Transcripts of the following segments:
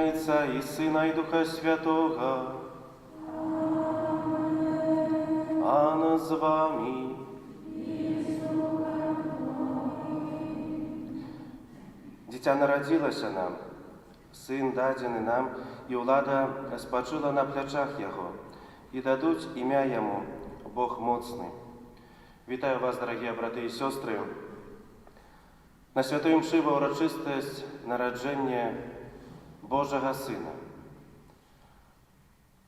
ім'я Отця і Сина, і Духа Святого. Пан з вами. Дитя народилося нам, Син дадений нам, і влада спочила на плечах Його, і дадуть ім'я Йому Бог моцний. Вітаю вас, дорогі брати і сестри, на святої мші во урочистість народження Божого Сина.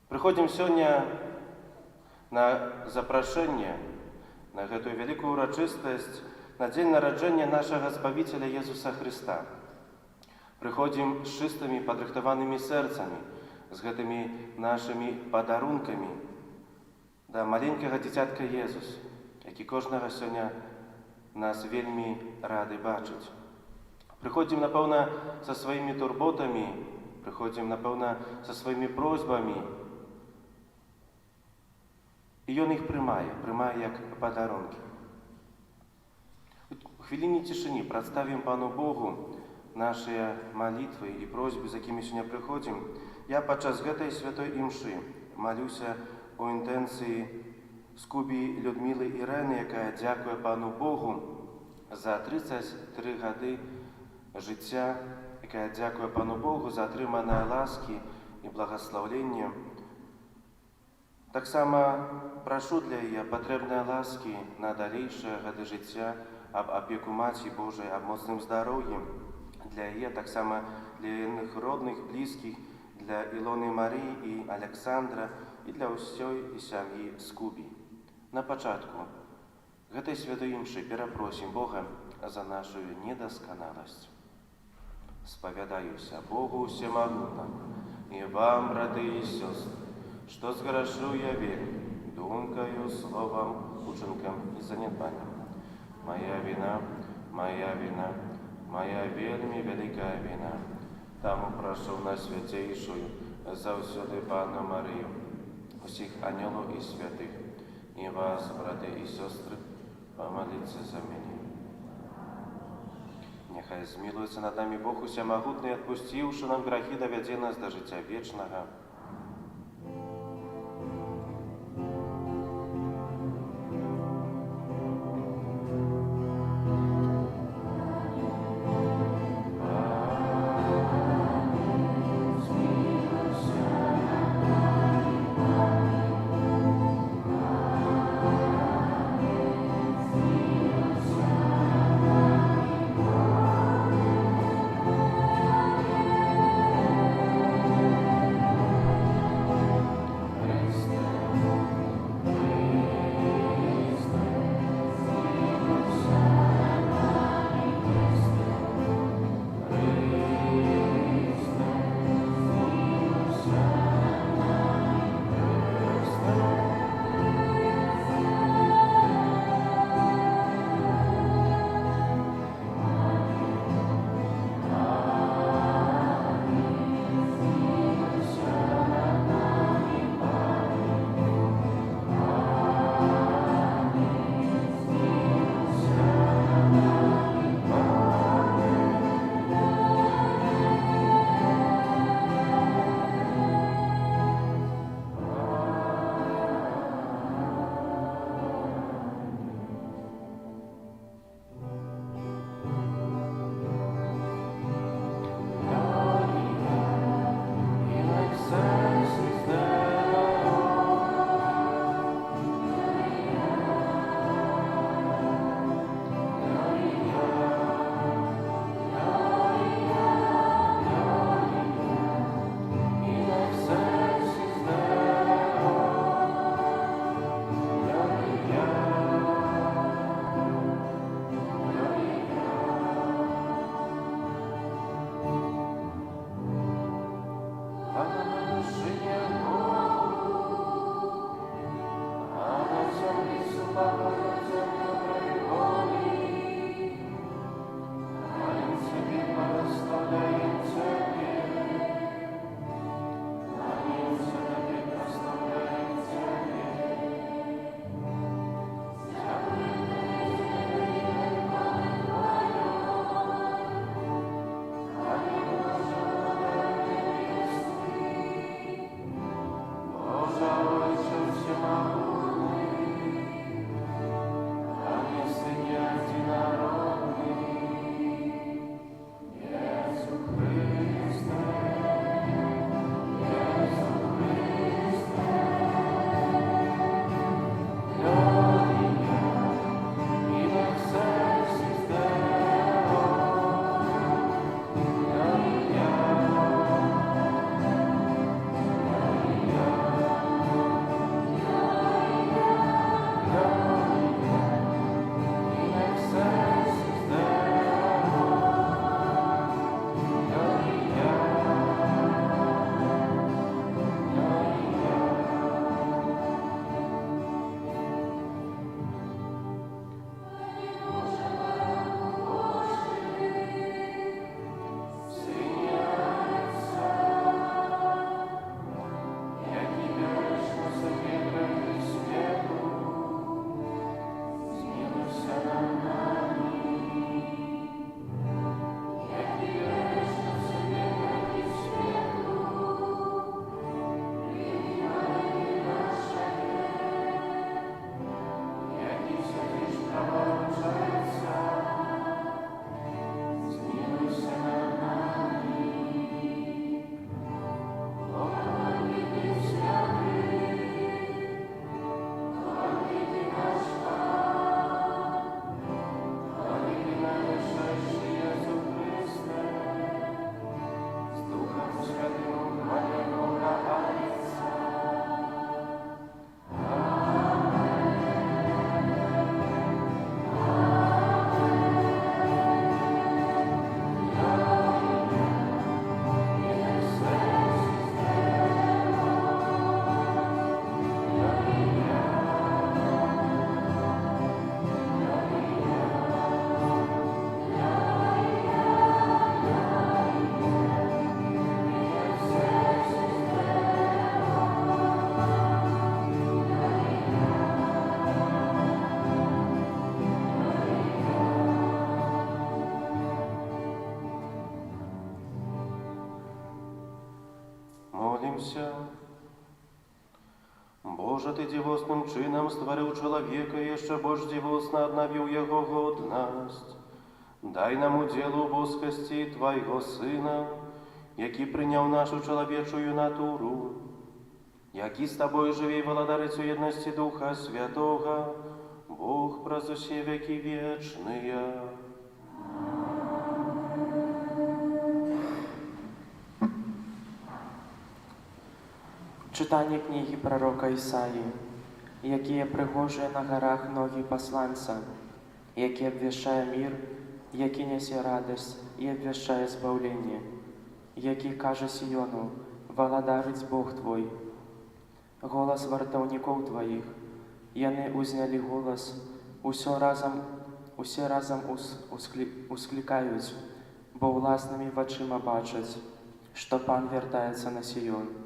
Приходимо сьогодні на запрошення, на эту великую урочистість, на день народження нашого Збавителя Єсуса Христа. Приходимо з чистими, подрихтованими серцями, з гэтымі нашими подарунками до маленького дитятка Єсус, який кожного сьогодні нас вельми рады бачить. Приходимо, напевно, со своими турботами, приходимо, напевно, со своими просьбами, і Він їх приймає як подарунки. У хвилині тишини представимо Пану Богу наші молитви і просьби, з якими сьогодні приходимо. Я подчас гэтай святой імши молюся у інтенції Скубі Людмили Ірени, яка дякує Пану Богу за 33 роки життя, яка дякує Пану Богу за отримані ласки і благословення. Так само прошу для її потрібні ласки на дальнейші роки життя, об опеку Матері Божої, об моцним здоров'ї для її, так само для їх родних, близьких, для Ілони Марії і Олександра і для усієї сім'ї Скубі. На початку гэтай святой імши перапросім Бога за нашу недосконалость. Споведаюся Богу всемогутному и вам, браты и сестры, что сгрешу я вельми, думкою, словом, учинком и занедбанием. Моя вина, моя вельми великая вина. Тому прошу на святейшую, завсёды Панну Марию, усіх ангелов и святых, и вас, браты и сестры, помолиться за меня. Нехай змилуется над нами Бог усемогутный, отпустивший нам грехи, доведя нас до життя вечного. Ты дзівосным чынам стварыў чалавека, яшчэ больш дзівосна аднавіў яго годнасць. Дай нам удзел у боскасці Твайго Сына, які прыняў нашу чалавечую натуру, які з Табой жыве і валадарыць у еднасці Духа Святога, Бог праз усе векі вечныя. Чытанне кнігі прарока Ісаі. Якія прыгожыя на гарах ногі пасланца, які абвяшчае мір, які нясе радасць і абвяшчае збаўленне, які кажа Сіёну: валадарыць Бог твой. Голас вартаўнікоў тваіх, яны ўзнялі голас, усе разам усклікаюць, бо ўласнымі вачыма бачаць, што Пан вяртаецца на Сіён.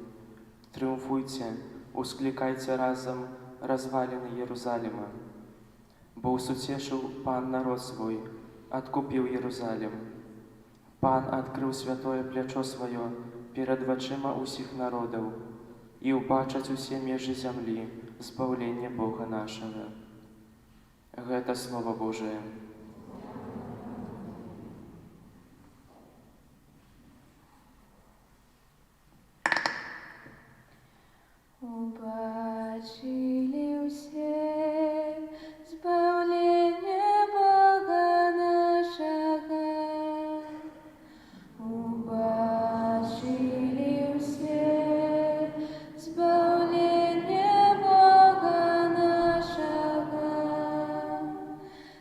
Трыумфуйце, усклікайце разам разваліны Єрусаліма, бо усуцешыў Пан народ свой, адкупіў Єрусалім. Пан адкрыў святое плячо сваё перад вачыма ўсіх народаў, і ўбачаць усе межы зямлі збаўленне Бога нашага. Гэта Слова Божие. Убачили все збавление Бога нашего. Убачили все збавление Бога нашего.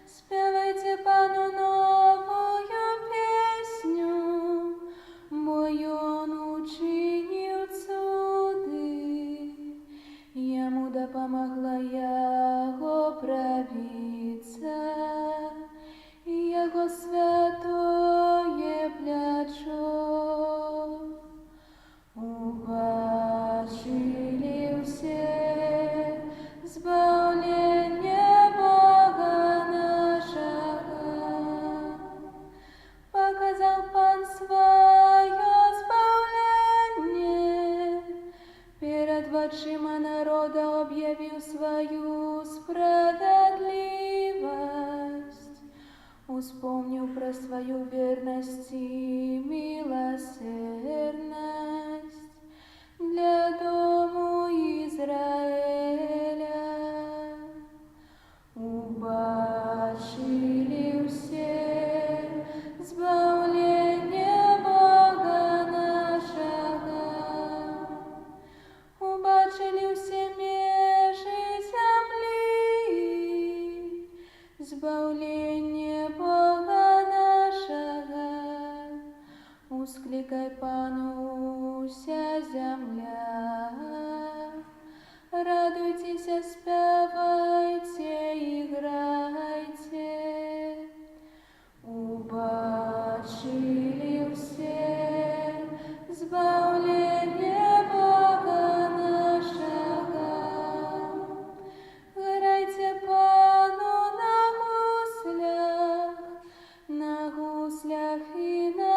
Спевайте Пану новую песню, мою Он учинил цуды. Ему да помогла Яго правица, Яго святое плячо. Убачили все збавление Бога нашего. Показал Пан свое збавление, перед вачима народа объявил свою справедливость, успомнил про свою верность и милосердность для дому Израиля. Убачили все збавление Бога нашего. Убачили все межи земли збавление Бога нашего. Ускликай Пану вся земля, радуйтесь, спевайте, играйте. Убачили все збавление Бога нашего. Грайте Пану на гуслях и на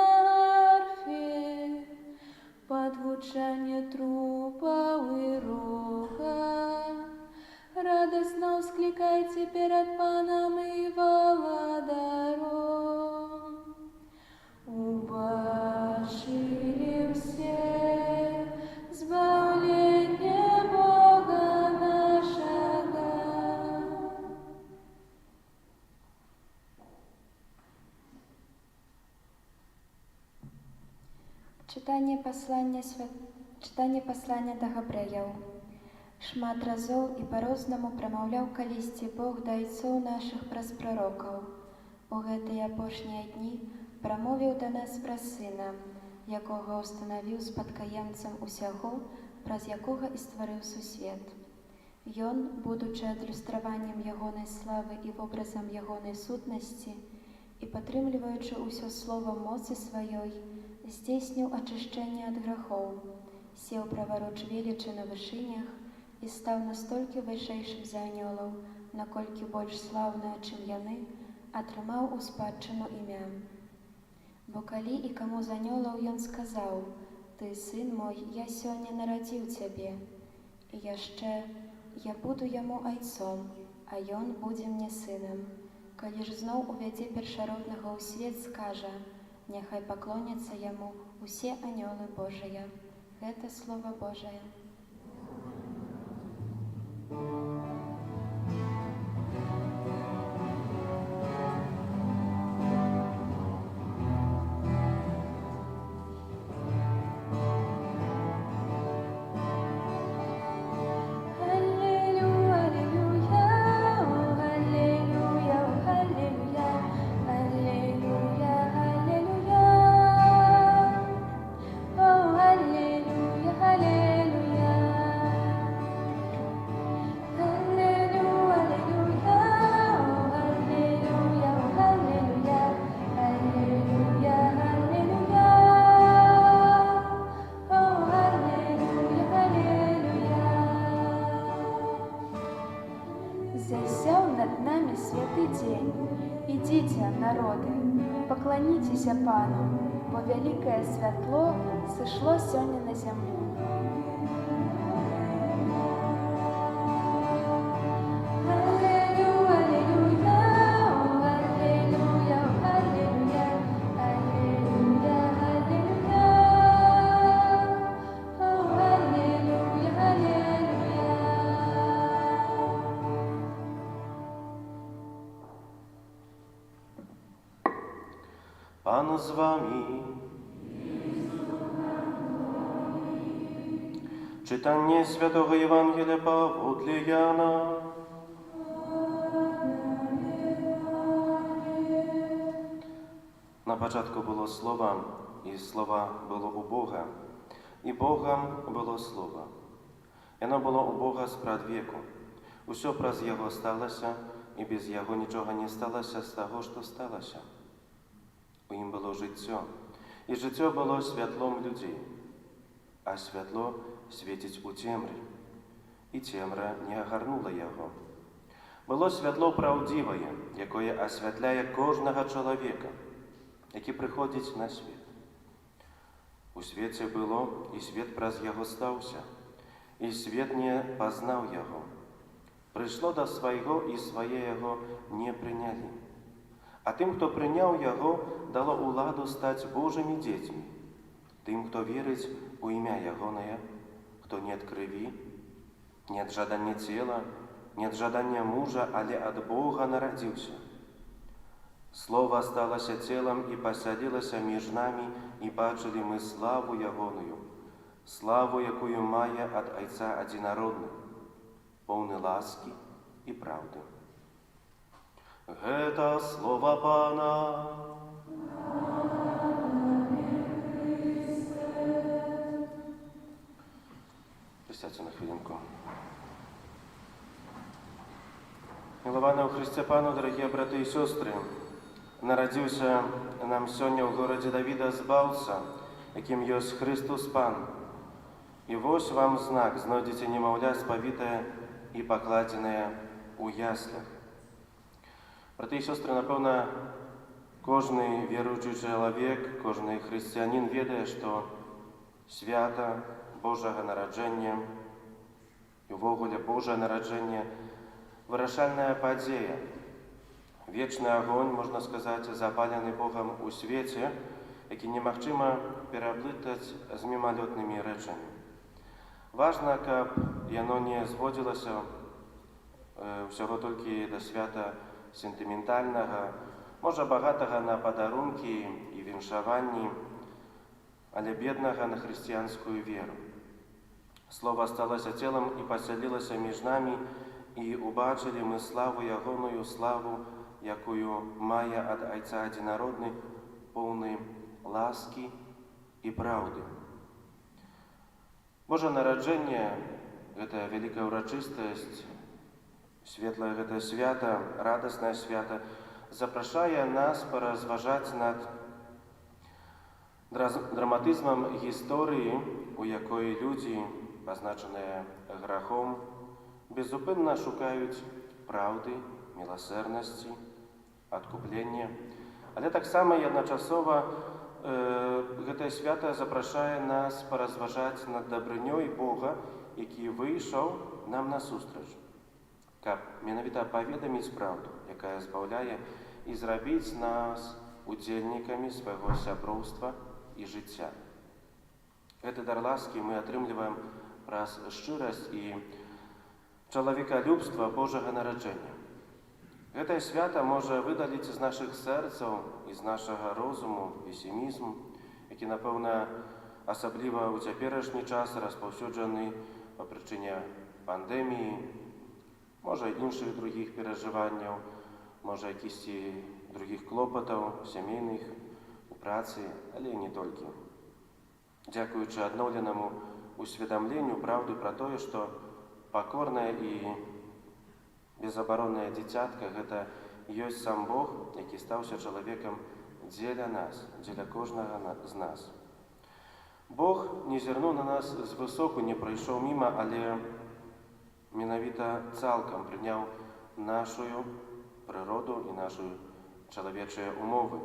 арфе, под звучание трубов и рога. Радостно ускликайте перед Паном и владаром. Убачили все збавление Бога нашего. Читання послання да Габрэяў. Шмат разоў і па-рознаму прамаўляў калісьці Бог да айцоў нашых праз прарокаў. У гэтыя апошнія дні прамовіў да нас праз Сына, якога ўстанавіў спадкаемцам усяго, праз якога і стварыў сусвет. Ён, будучы адлюстраваннем ягонай славы і вобразам ягонай сутнасці, і падтрымліваючы ўсё словам моцы сваёй, здзейсніў ачышчэнне ад грахоў, сеў правароч велічы на вышынях і стаў настолькі вышэйшым за анёлаў, наколькі больш слаўная, чым яны, атрымаў у спадчыну імя. Бо калі і каму з анёлаў ён сказаў: «Ты, сын мой, я сёння нарадзіў цябе», і яшчэ я буду яму айцом, а ён будзе мне сынам. Калі ж зноў увядзе першароднага ў свет, скажа, няхай паклоняцца яму усе анёлы Божыя. Гэта Слова Божае. Засяў над намі святы дзень. Ідзіце, народы, пакланіцеся Пану, бо вялікае святло сышло сёння на зямлю. Pan z wami. Czytanie Świętego Ewangelia Pawła Jana. Na początku było Słowo, i Słowo było u Boga, i Bogiem było Słowo. Ono było u Boga z pradwieku. Усё праз Яго сталася, і без Яго нічога не сталася з таго, што сталася. У ім было жыццё, і жыццё было святлом людзей, а святло свеціць у цемры, і цемра не агарнула яго. Было святло праўдзівае, якое асвятляе кожнага чалавека, які прыходзіць на свет. У свеце было, і свет праз яго стаўся, і свет не пазнаў яго. Прыйшло да свайго, і свае яго не прынялі. А тым, хто прыняў яго, дало ўладу стаць Божымі дзецьмі, тым, хто верыць у імя ягонае, хто не ад крыві, не ад жадання цела, не ад жадання мужа, але ад Бога нарадзіўся. Слова сталася целам і пасялілася між намі, і бачылі мы славу ягоную, славу, якую мае ад Айца адзінародны, поўны ласкі і праўды. Гэта слова Пана. Присядьте на хвилинку. Милованы ў Христе Пану, дорогие браты и сестры, нарадзіўся нам сёння ў горадзе Давіда збаўца, якім ёсць Христус Пан. І вось вам знак, знойдзеце немаўля спавітае і пакладзенае ў яслях. Браты і сёстры, напэўна, кожны веруючы чалавек, кожны хрысціянін ведае, што свята Божага нараджэння і ўвогуле Божае нараджэнне вырашальная падзея. Вечны агонь, можна сказаць, запалены Богам у свеце, які немагчыма пераблытаць з мімалётнымі рэчамі. Важна, каб яно не зводзілася ўсяго толькі да свята сентыментальнага, можа багатага на падарункі і віншаванні, але беднага на хрысціянскую веру. Слова сталася целам і пасялілася між намі, і убачылі мы славу ягоную, славу, якую мае ад Айца адзінародны, поўны ласкі і праўды. Божа нараджэнне – гэта вялікая ўрачыстасць, светлае гэта свята, радаснае свята, запрашае нас паразважаць над драматызмам гісторыі, у якой людзі, пазначаныя грахом, безупынна шукаюць праўды, міласэрнасці, адкуплення. Але таксама і адначасова гэтае свята запрашае нас паразважаць над дабрынёй Бога, які выйшаў нам насустрач, каб менавіта паведаміць праўду, якая збаўляе, і зрабіць нас удзельнікамі свайго сяброўства і жыцця. Гэты дар ласкі мы атрымліваем праз шчырасць і чалавекалюбства Божага нараджэння. Гэтае свята можа выдаліць з нашых сэрцаў і з нашага розуму песімізм, які, напэўна, асабліва ў цяперашні час распаўсюджаны па прычыне пандэміі, можа, іншых другіх перажыванняў, можа, якісьці другіх клопатаў, сямейных, у працы, але не толькі. Дзякуючы адноўленаму усведамленню праўды пра тое, што пакорнае і безабароннае дзіцятка – гэта ёсць сам Бог, які стаўся чалавекам дзеля нас, дзеля кожнага з нас. Бог не зірнуў на нас звысоку, не прайшоў міма, але менавіта цалкам прыняў нашу прыроду і нашы чалавечыя умовы.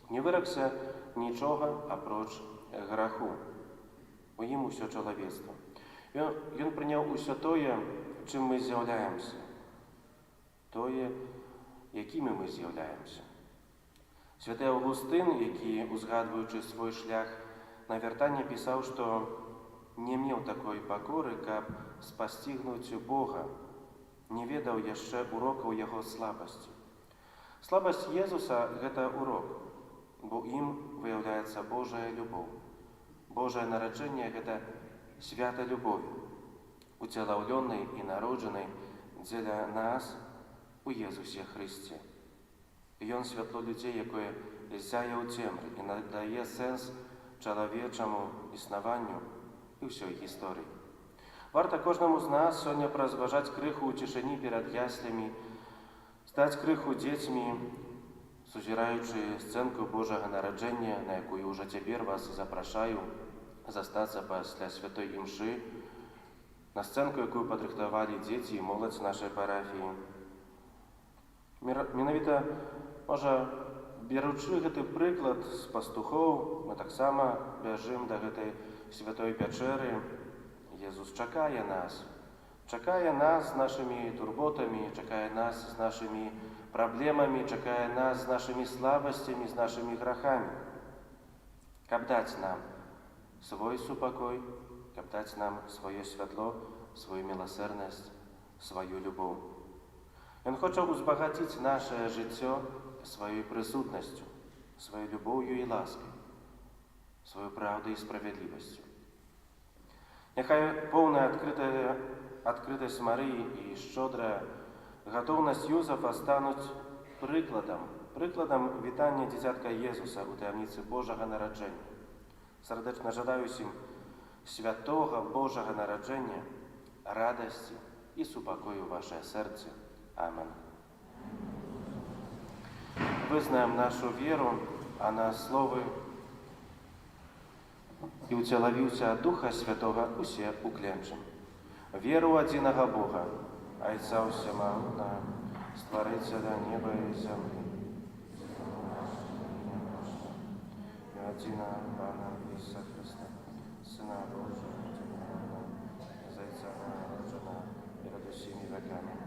Не выракся нічога апроч граху. У ім усё чалавецтва. Ён прыняў усё тое, чым мы з'яўляемся. Тое, якімі мы з'яўляемся. Святы Аўгустын, які, узгадваючы свой шлях на вяртанне, пісаў, што не меў такой пакоры, каб спасцігнуць Бога, не ведаў яшчэ урокаў яго слабасці. Слабасць Езуса – гэта урок, бо ім выяўляецца Божая любоў. Божае нараджэнне – гэта свята любові, уцелаўлёнай і народжанай дзеля нас у Езусе Хрысце. Ён святло людзей, якое ззяе ў цемры і надае сэнс чалавечаму існаванню і ўсёй гісторыі. Варта кожнаму з нас сёння празважаць крыху ў цішыні перад яслямі, стаць крыху дзецьмі, сузіраючы сцэнку Божага нараджэння, на якую ўжо цяпер вас запрашаю застацца пасля святой імшы, на сцэнку, якую падрыхтавалі дзеці і моладзь нашай парафіі. Менавіта, можа, беручы гэты прыклад з пастухоў, мы таксама бяжым да гэтай святой пячэры. Езус чакае нас з нашымі турботамі, чакае нас з нашымі праблемамі, чакае нас з нашымі слабасцямі, з нашымі грахамі, каб даць нам свой супакой, каб даць нам сваё святло, сваю міласэрнасць, сваю любоў. Ён хоча узбагаціць нашае жыццё сваёй прысутнасцю, сваёй любоўю і ласкай, сваёй праўдай і справядлівасцю. Няхай поўная адкрытасць Марыі і шчодрая гатоўнасць Юзафа стануць прыкладам вітання дзіцятка Езуса ў таямніцы Божага нараджэння. Сардэчна жадаю усім святога Божага нараджэння, радасці і супакою ў вашае сэрцы. Амен. Вызнаем нашу веру, а на словы «І ўцелавіўся ад Духа Святога усе уклемчым». Веру адзінага Бога, Айца ўсемагутнага, стварыцеля неба і зямлі, і адзінага Пана Ісуса Христа, Сына Божага, Зайца народжаного перед усімі веками,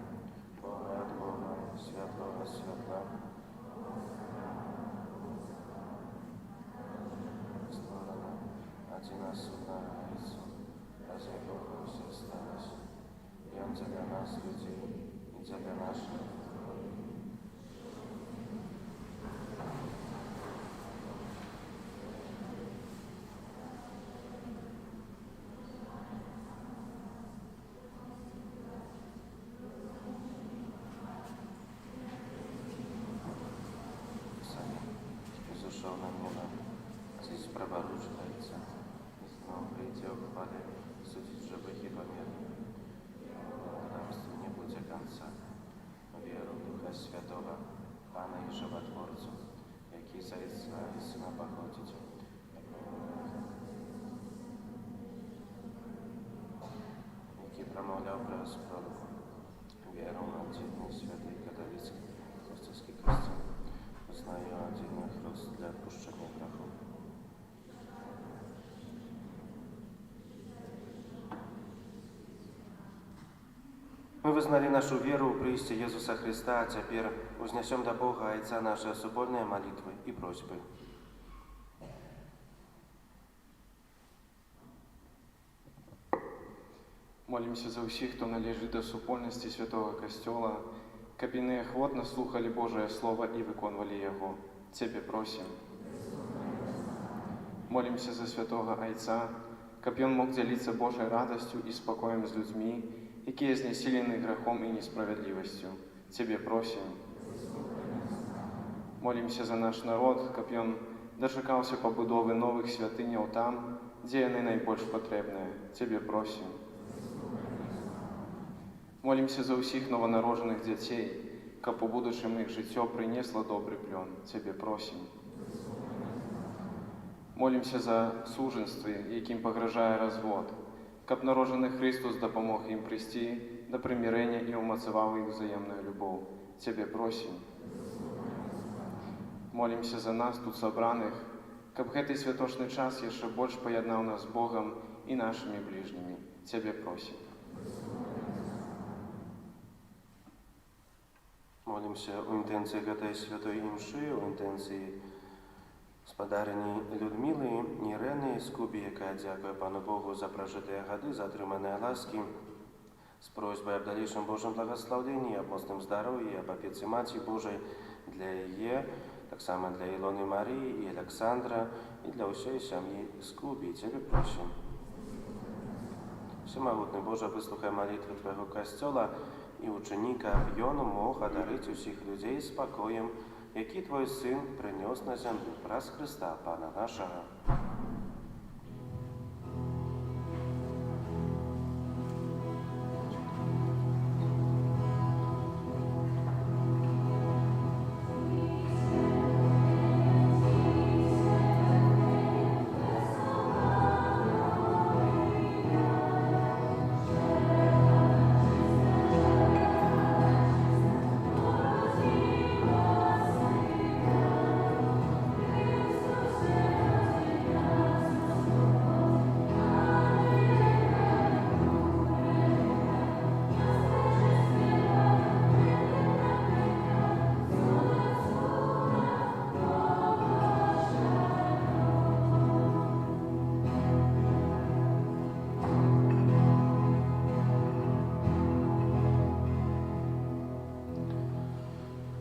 Бога ад Бога, святлого святла, створена, адзіна судна Ісу, раз якого усе сталося, і Он для нас, людей, і для наших. Зашел на небо, здесь проборуживается, и снова придя в хвале, судить живых и померных. Рабству не будет конца. Веру Духа Святого, Пана и Животворцу, який за Отца и Сына походит. Який промовляв про Господу. Веру на отдельный святый католицкий христианский костюм. Знаю отдельный хруст для отпущения грехов. вызнали нашу веру в Христе Иисуса Христа, а теперь вознесем до Бога Отца наши супольные молитвы и просьбы. Молимся за усіх, хто належить до супольності Святого Костьола, каб і неохотно слухали Божие Слово і виконували Його. Тебе просим. Молимся за Святого Отца, каб он мог делиться Божьей радостью и спокоем с людьми, які знесилены грехом и несправедливостью. Тебе просим. Молимся за наш народ, каб он дочекався побудови нових святиняў там, дзе яны найбольш патрэбныя. Тебе просим. Молимся за усіх новонароджених дзяцей, каб у будучым іх жыццё прынесла добры плён. Тебе просим. Молимся за сужэнствы, якім пагражае развод, каб народжаны Христос дапамог ім прыйсці да прымірэння і ўмацаваў іх взаемную любоў. Тебе просим. Молимся за нас, тут сабраных, каб гэты святочны час яшчэ больш паяднаў нас з Богам і нашымі бліжнімі. Тебе просим. Молимся о интенции этой святой имши, о интенции спадарыні Людмилы, Ирены, Скуби, яка дякує Пану Богу за прожитые годы, за отриманные ласки, с просьбой об дальнейшем Божьем благословении, об мощном здоровье, об опеце Матери Божией для ее, так само для Илоны Марии и Александра, и для всей семьи Скуби. Тебе просим. Всемогутний Боже, выслухай молитвы Твоего Костела и ученика Йону мог одарить усіх людей спокоем, який Твой Син принес на землю праз Христа, Пана нашого.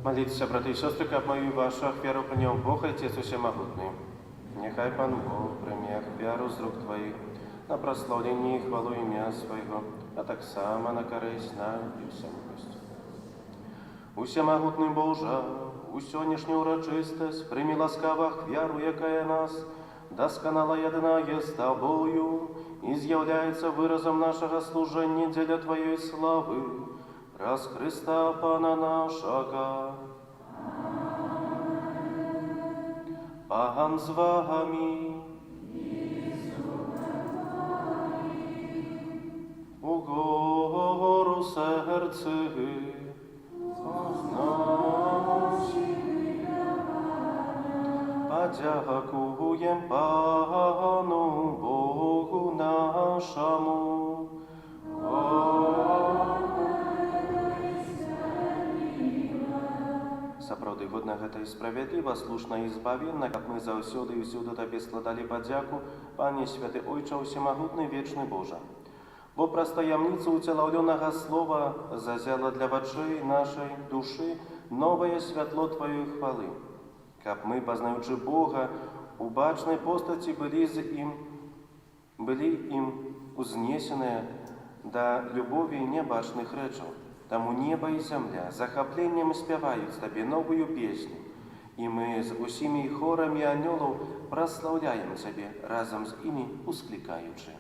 Молитесь, браты и сестры, как мою и вашу веру принял Бог, Отец Всемогутний. Нехай Пан Бог прийме веру з рук Твоих на прославление и хвалу имя Своего, а так само на користь нам и всем гостям. Усемогутний Боже, у сьогоднішню урочистость прийми ласкава віру, яка нас досконало єднає з Тобою і з'являється виразом нашого служення для Твоєї слави. Раз Христа Пана нашого. Пан з вами. У гору серце подякуєм Пану Богу нашому. Сапраўды годна гэта і справядліва, слушна і збавенна, каб мы заўсёды і ўсюды Табе складалі падзяку, Пане Святы Ойча Усемагутны Вечны Божа. Бо праз таямніцу уцелаўлёнага слова зазяла для вачэй нашай душы новае святло Тваёй хвалы. Каб мы, пазнаючы Бога, у бачнай постаці былі ім узнесеныя да любові небачных рэчаў. Таму неба і зямля захапленнем спяваюць Табе новую песню, і мы з усімі хорамі анёлаў праслаўляем Цябе разам з імі усклікаючы.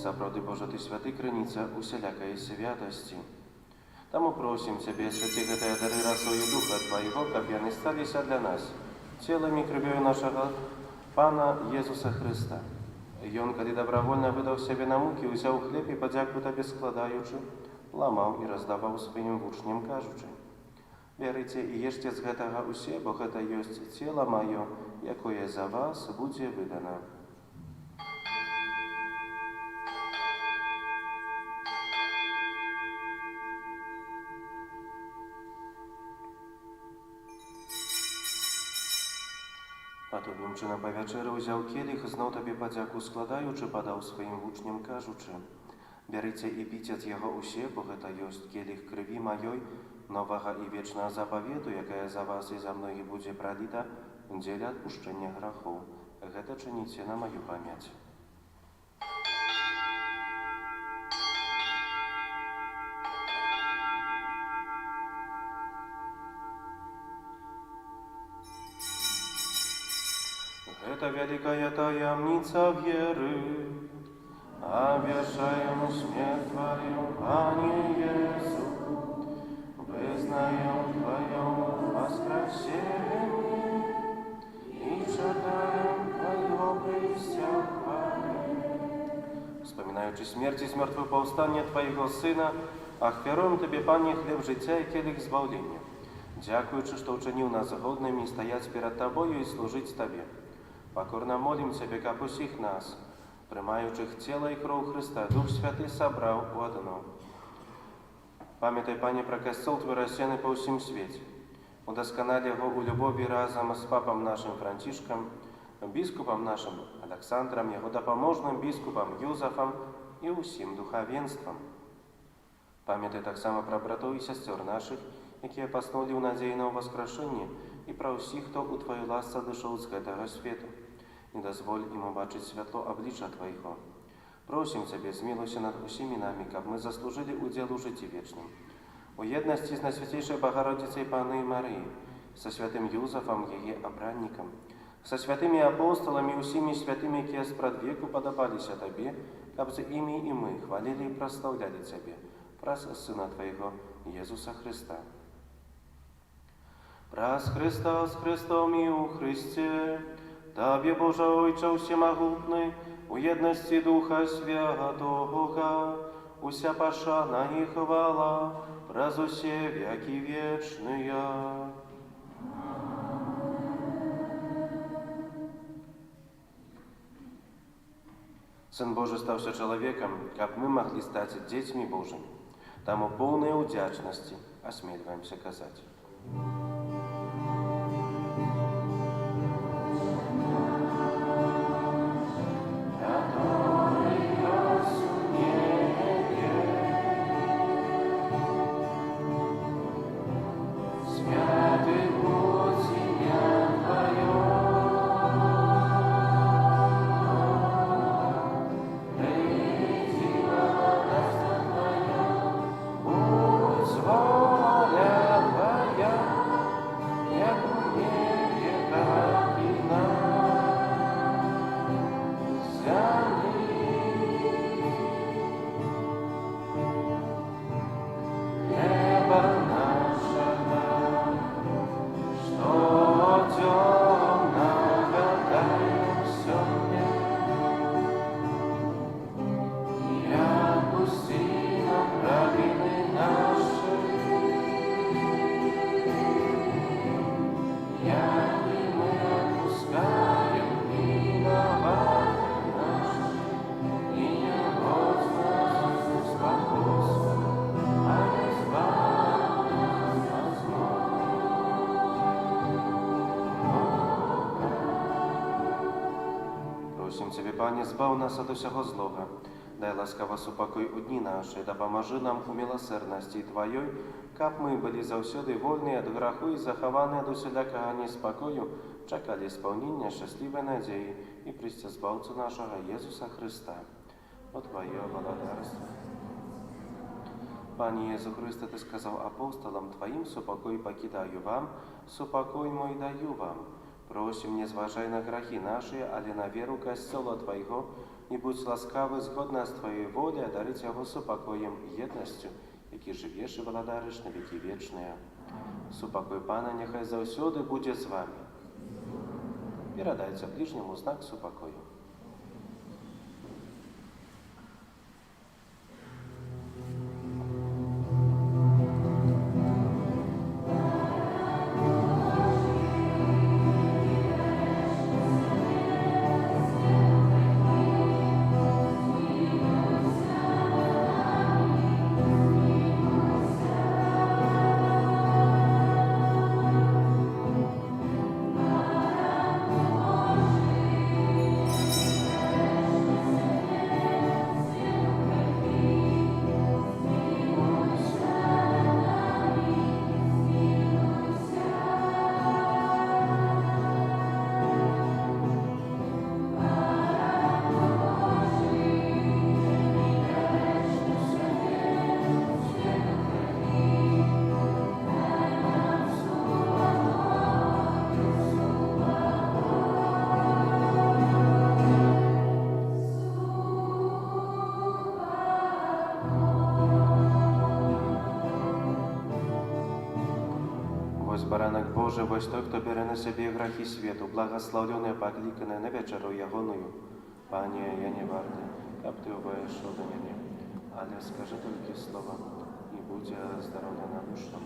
Сапраўды, Божа, Ты святы крыніца усялякай святасці. Таму просім Цябе, свяці гэтыя дары расою Духа Твайго, каб яны сталіся для нас целам і крывёю нашага Пана Езуса Хрыста. Ён, калі добравольна выдаў сябе на мукі, узяў хлеб і, падзяку Табе складаючы, ламаў і раздаваў сваім вучням, кажучы: «Бярыце і ешце з гэтага усе, бо гэта ёсць цела маё, якое за вас будзе выдана». Потом імчына па вячэры ўзяў келіх, зноў Табе падзяку складаючы, падаў сваім вучням, кажучы: «Бярыце і піце ад яго ўсе, бо гэта ёсць келіх крыві маёй, новага і вечнага запавету, якая за вас і за многіх будзе праліта дзеля адпушчэння грахоў. Гэта чыніце на маю памяць». Это великая таямница веры, обвешаем смерть Твою, Пане Иису, вызнаем Твое воскресение и читаем Твоего престя хвали. Вспоминаючи смерть и смертвое повстание Твоего Сына, ахвяруем Тебе, Пане, хлеб життя и келих збавлення, дякуючи, что учинил нас годными стоять перед Тобою и служить Тебе. Покорно молим Тебе, каб усіх нас, приймаючих тіло і кров Христа, Дух Святий собрав у одно. Пам'ятай, Пане, про костел Твой розсіяний по всім світі. Удосконали його у любові разом з папом нашим Францишком, біскупом нашим Олександром, його допоможним біскупом Юзефом і усім духовенством. Пам'ятай так само про братів і сестер наших, які поснули у надії на воскрешення, і про усіх, хто у Твою ласку дійшов з гэтага світу. Не дозволь им убачить святло обличия Твоего. Просим Тебе, змилуйся над усіми нами, каб мы заслужили удел у житті вечным. У єдності з Найсвятейшей Богородицей Панной Марии, со святым Юзефом, ее обранником, со святыми апостолами и усіми святыми, які спрадвеку подобалися Тебе, каб за ими и мы хвалили и прославляли Тебе, праз Сына Твоего, Иисуса Христа. Праз Христа с Христом и у Христе, Табе, Боже Ойче всемогутний, у єдності Духа Святого, уся пошана и хвала, праз усе веки вечные. Сын Божий стався человеком, как мы могли стать детьми Божьими. Тому полной удячности осмеливаемся казать. Воля Твоя, Просим Тебе, Пане, збав нас от усього злога. Дай ласкаво супокой у дні наші, да поможи нам у милосердності Твоей, каб мы были заўсёды вольны от граху и захаваны от усялякага неспокою, чакали исполнения счастливой надеи и прийти Збавцу нашего Иисуса Христа. О Твое благодарство. Пане Иисус Христе, Ты сказал апостолам Твоим, супокой покидаю вам, супокой мой даю вам. Просим, не зважай на грахи наши, але на веру Костела Твоего, и будь ласкавы, згодно с Твоей волей, одарить его супокоем и едностью, які живеш і владариш на віки вічні. Супокой Пана нехай заўсёды буде з вами. Передайте ближнему знак супокою. Вось баранак Божий, вось той, хто бере на себе грахи свету, благословленный, покликанный на вечеру ягоную. Пане, я не варты, каб Ты обійшов до мене, але скажи тільки слова, і будь здоров'я на душу.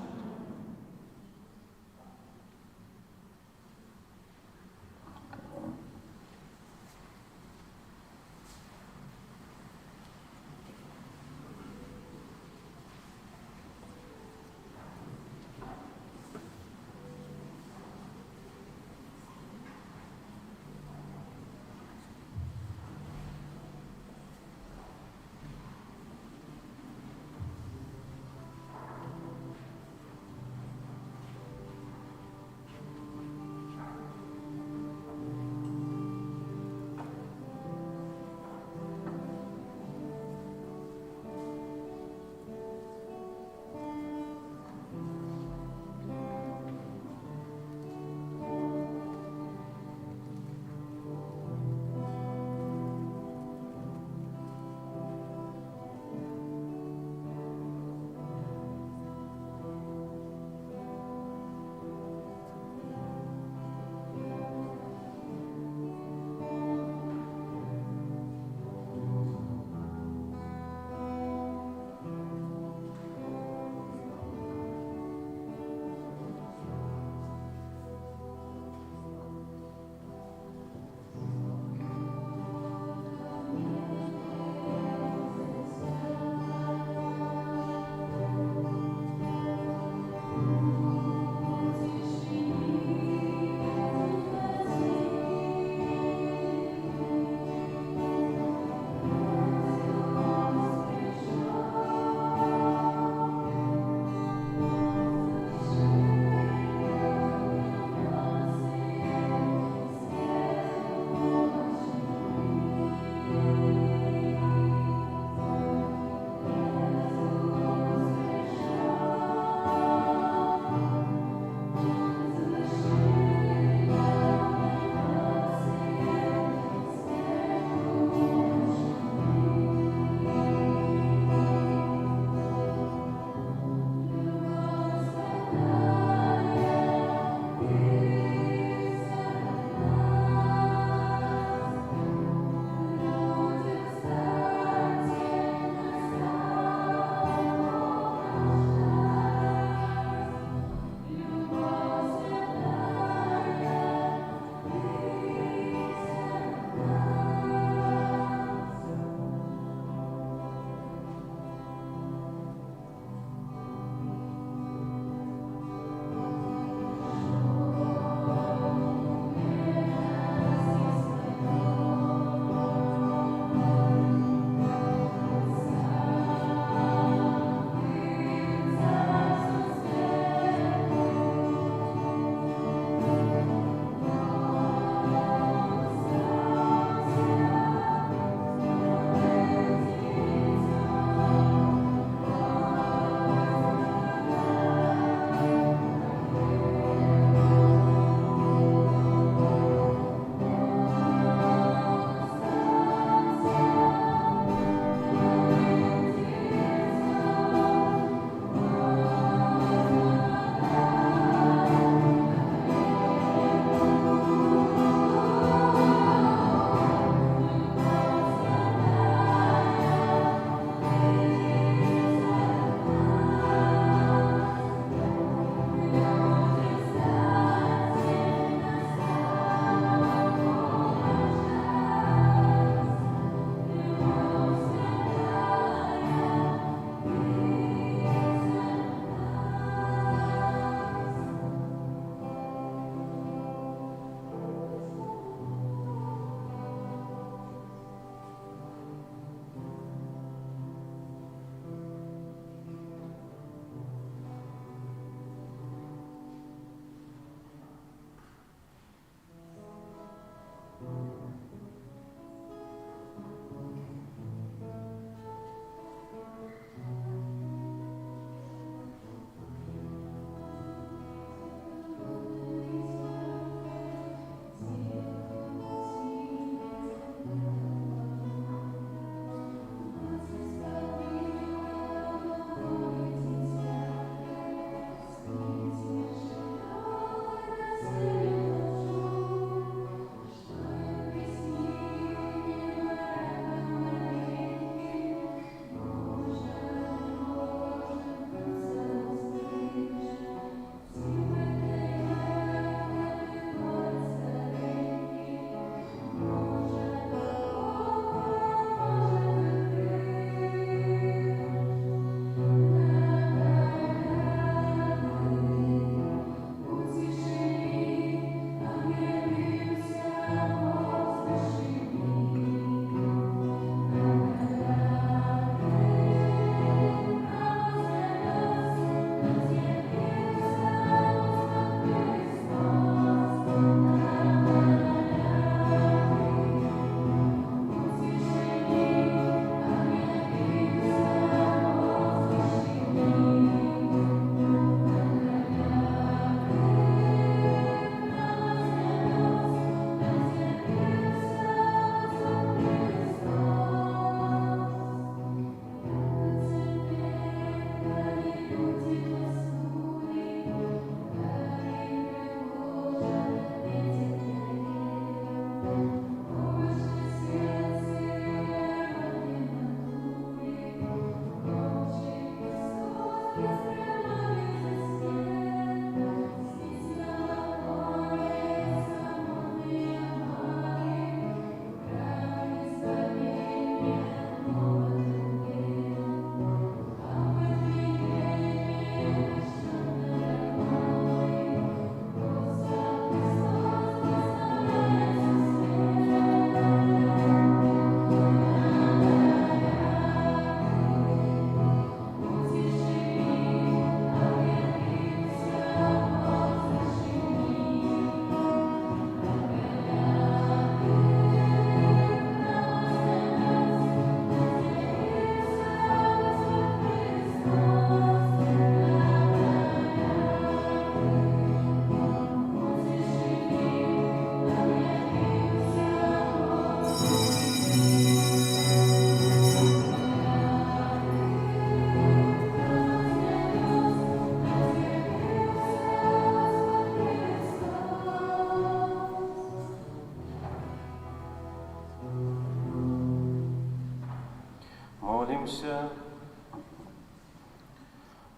Молимся.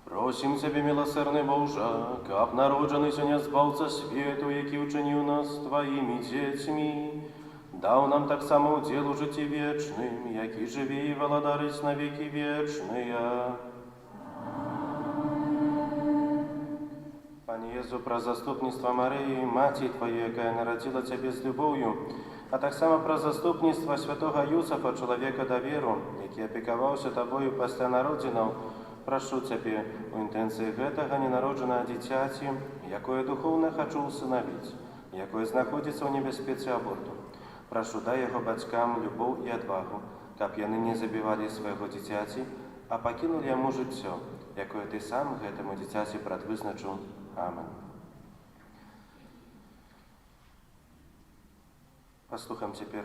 Просим Тебе, милосердный Боже, каб народжений сьогодні збавця світу, який учинив нас Твоїми дітьми, дав нам так само удел у житті вічним, який живі і володарить на віки вічные. Пане Єзу, про заступництво Марії, Маті Твоєї, яка народила Тебе з любов'ю, а так само про заступництво святого Юсафа, чоловіка довіру, який опікувався Тобою після народження, прошу Тебе у інтенції гэтага ненародженого дитяті, якое духовно хочу усиновити, якое знаходиться у небезпеці аборту. Прошу, дай його батькам любов і відвагу, каб яны не забивали свого дитяті, а покинули йому життя, якое Ти сам гэтому дитяті предвизначив. Amen. Послухаем теперь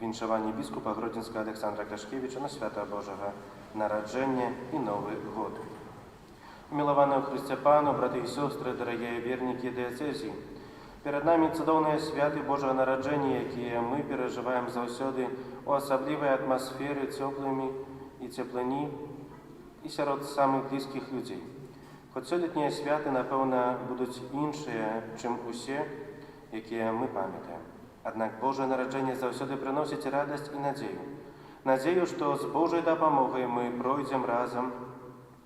віншаванне біскупа Гродзенського Александра Кашкевича на свята Божого народження і Новий год. Милованные у Христе Пану, браты и сестры, дорогие верники диецезии, перед нами цудовные святы Божого народження, які ми переживаємо завсёды у особливій атмосфері, теплими і теплині, і серед самих близьких людей. Хоч сьогоднішні святи, напевно, будуть інші, чим усі, які ми пам'ятаємо. Однак Божое народження завсёды приносить радость і надію. Надію, що з Божою допомогою ми пройдемо разом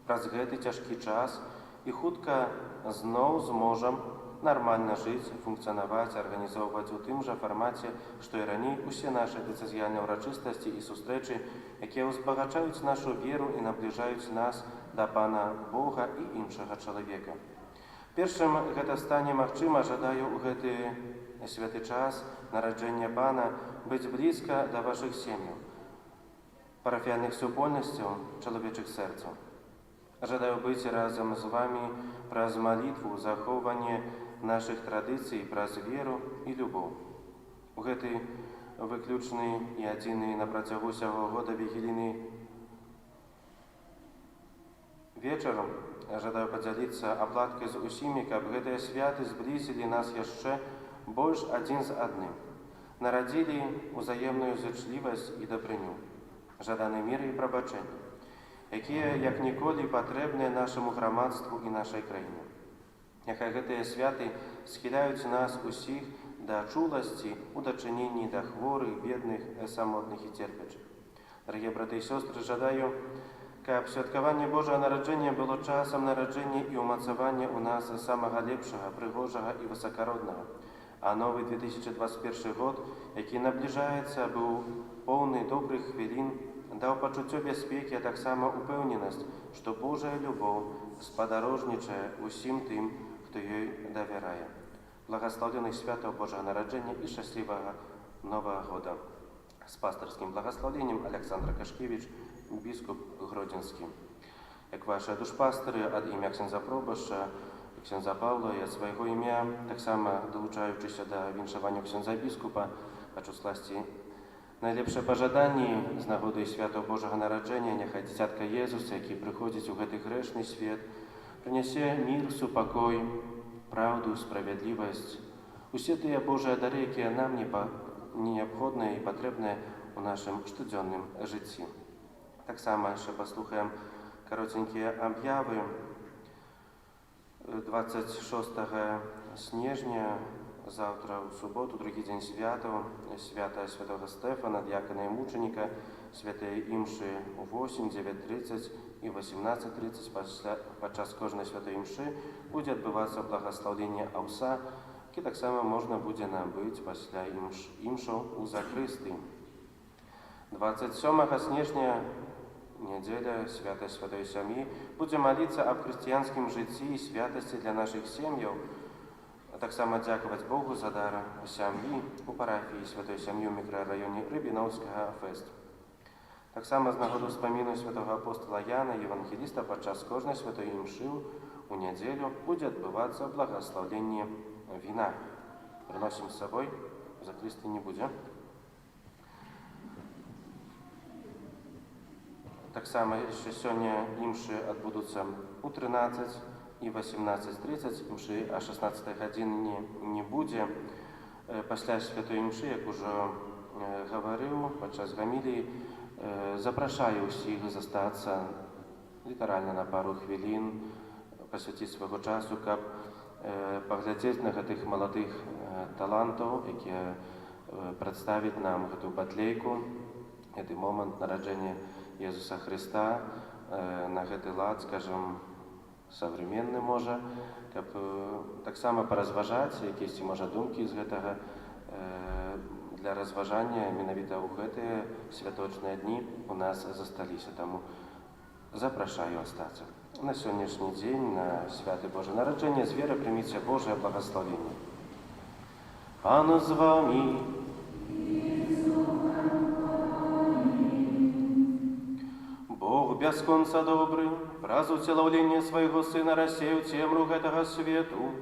праз гэты цяжкі час і хутка зноў зможам нормально жыць, функцыянаваць, арганізоўваць у тым жа фармаце, што і раней усе нашы дыцэзіяльныя ўрачыстасці і сустрэчы, якія ўзбагачаюць нашу веру і набліжаюць нас да Пана Бога і іншага чалавека. Першым гэта стане магчыма, жадаю ў гэты святы час нараджэння Пана быць блізка да вашых сем'яў, парафіяльных супольнасцяў, чалавечых сэрцаў. Жадаю быць разам з вами праз малітву, захоўванне нашых традыцый, праз веру і любоў. У гэты выключны і адзіны на працягу сяго года вігілійны вечар жадаю падзяліцца аплаткай з усімі, каб гэтыя святы зблізілі нас яшчэ больш адзін з адным, нарадзілі ўзаемную зычлівасць і дабрыню, жаданы мір і прабачэнне, якія, як ніколі, патрэбныя нашаму грамадству і нашай краіне. Няхай гэтыя святы схіляюць нас усіх да чуласці ў дачыненні да хворых, бедных, самотных і церпячых. Дарагія браты і сёстры, жадаю, каб святкаванне Божага нараджэння было часам нараджэння і ўмацавання ў нас самага лепшага, прыгожага і высакароднага. А новы 2021 год, які набліжаецца, быў поўны добрых хвілін, даў пачуццё бяспекі, а таксама упэўненасць, што Божая любоў спадарожнічае усім тым, хто ёй давярае. Благаслаўленых святаў Божага нараджэння і шчаслівага Новага года. З пастырскім благаслаўленнем Александр Кашкевич, біскуп Гродзенскі. Як вашыя душпастыры, ад імя ксяндза Пробашча, ксяндза Паўла і ад свайго імя, таксама далучаючыся да віншавання ксяндза біскупа, хачу скласці найлепшыя пажаданні з нагоды святаў Божага нараджэння. Няхай дзіцятка Езуса, які прыходзіць у гэты грэшны свет, прынясе мір, супакой, праўду, справядлівасць, усе тыя Божыя дары, якія нам неабходныя і патрэбныя ў нашым штодзённым жыцці. Таксама яшчэ паслухаем коротенькие объявы. 26 снежня, завтра у суботу, другий день святого, свята святого Стефана, дьякона и мученика, святые імши у 8, 9:30 і 18:30 падчас кожної святої імши буде адбывацца благословение ауса, які таксама можна буде набыць пасля імшаў у закрысты. 27 снежня, неделя святой святой сям'і, будем молиться об христианском житті и святости для наших сем'яў, а таксама дзякаваць Богу за дар сям'і у парафіі святой сям'і ў мікрараёне Рыбіноўскага фэст. Таксама з нагоду ўспаміну святого апостола Яна, евангеліста, падчас кожнай святой імшы у нядзелю будзе адбывацца благословение вина. Приносим с собой, закрысты не будзе. Таксама яшчэ сёння імшы адбудуцца у 13 і 18:30, імшы а 16 гадзіне не будзе. Пасля святой імшы, як ужо гаварыў падчас гаміліі, запрашаю ўсіх застацца літаральна на пару хвілін, пасвяціць свайго часу, каб паглядзець на гэтых маладых талантаў, якія прадставяць нам гэту батлейку, гэты момант нараджэння Езуса Христа на гэты лад, скажем, современны можа, каб таксама паразважаць якісь, можа, думкі з гэтага для разважання менавіта ў гэтыя святочныя дні у нас засталіся. Таму запрашаю астацца. На сённяшні дзень, на святы Божае нараджэнне, з веры прыміце Божае благословенне. Пан з вами. Бог без конца добрый, праз уцелаўленне свайго Сына рассеяў цемру гэтага свету,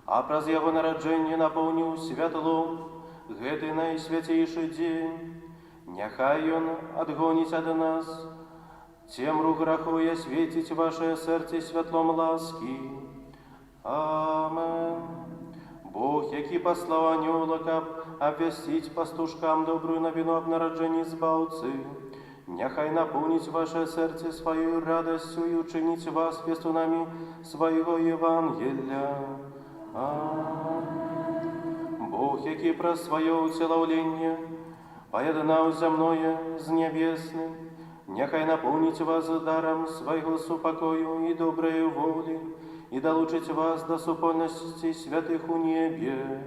а праз яго нараджэнне напоўніў святлом гэты найсвяцейшы дзень. Няхай ён адгоніць ад нас цемру граху і асветіць ваше сэрцы святлом ласкі. Амен. Бог, які паслаў анёла, каб абвясціць пастушкам добрую навіну аб нараджэнні збаўцы, няхай напоўніць ваше сэрцы сваёй радасцю і учыніць вас пестунамі свайго Евангелля. Бог, які праз сваё ўцелаўленне паяднаў зямное з нябесным, няхай напоўніць вас дарам свайго супакою і добрай волі і далучыць вас да супольнасці святых у небе.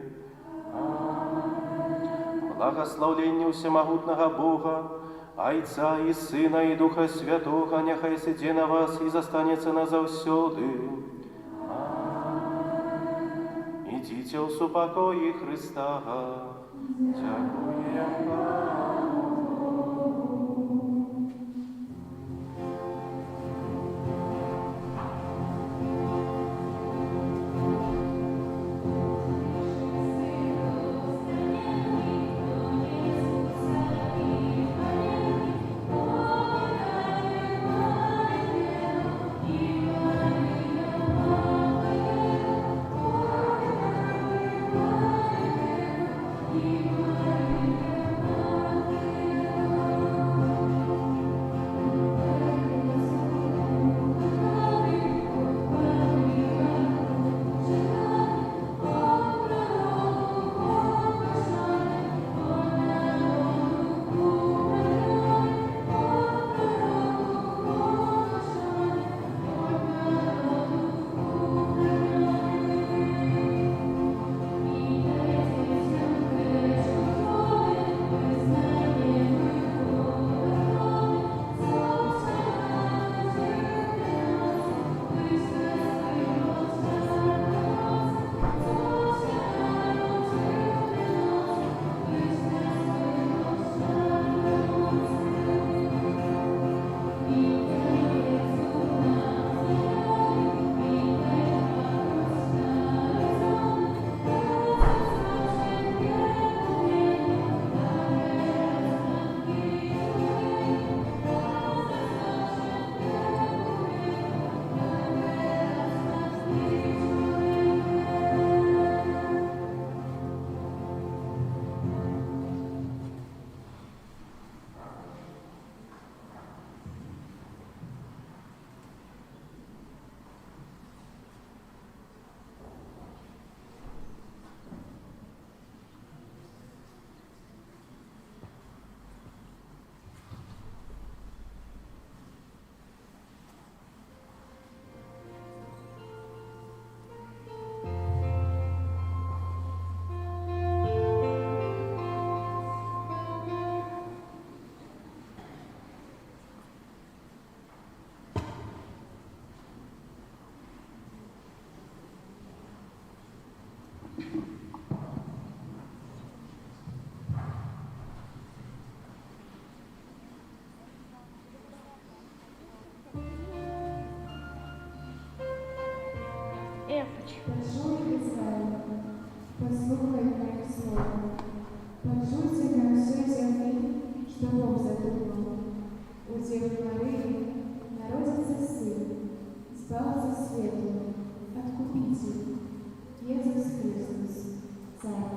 Благословленне ўсемагутнага Бога, Айца і Сына і Духа Святога, няхай сидзе на вас і застанецца назаўсёды. Ідзіце ў супакоі Христа. Дзякуем Богу. Amen. крепость. Большой Израиль, послухай моих слов. Почуйте на всей земле, что Бог задумал. У Девы Марии народится Сын, избавца свету, Откупитель, Иисус Христос, Царь.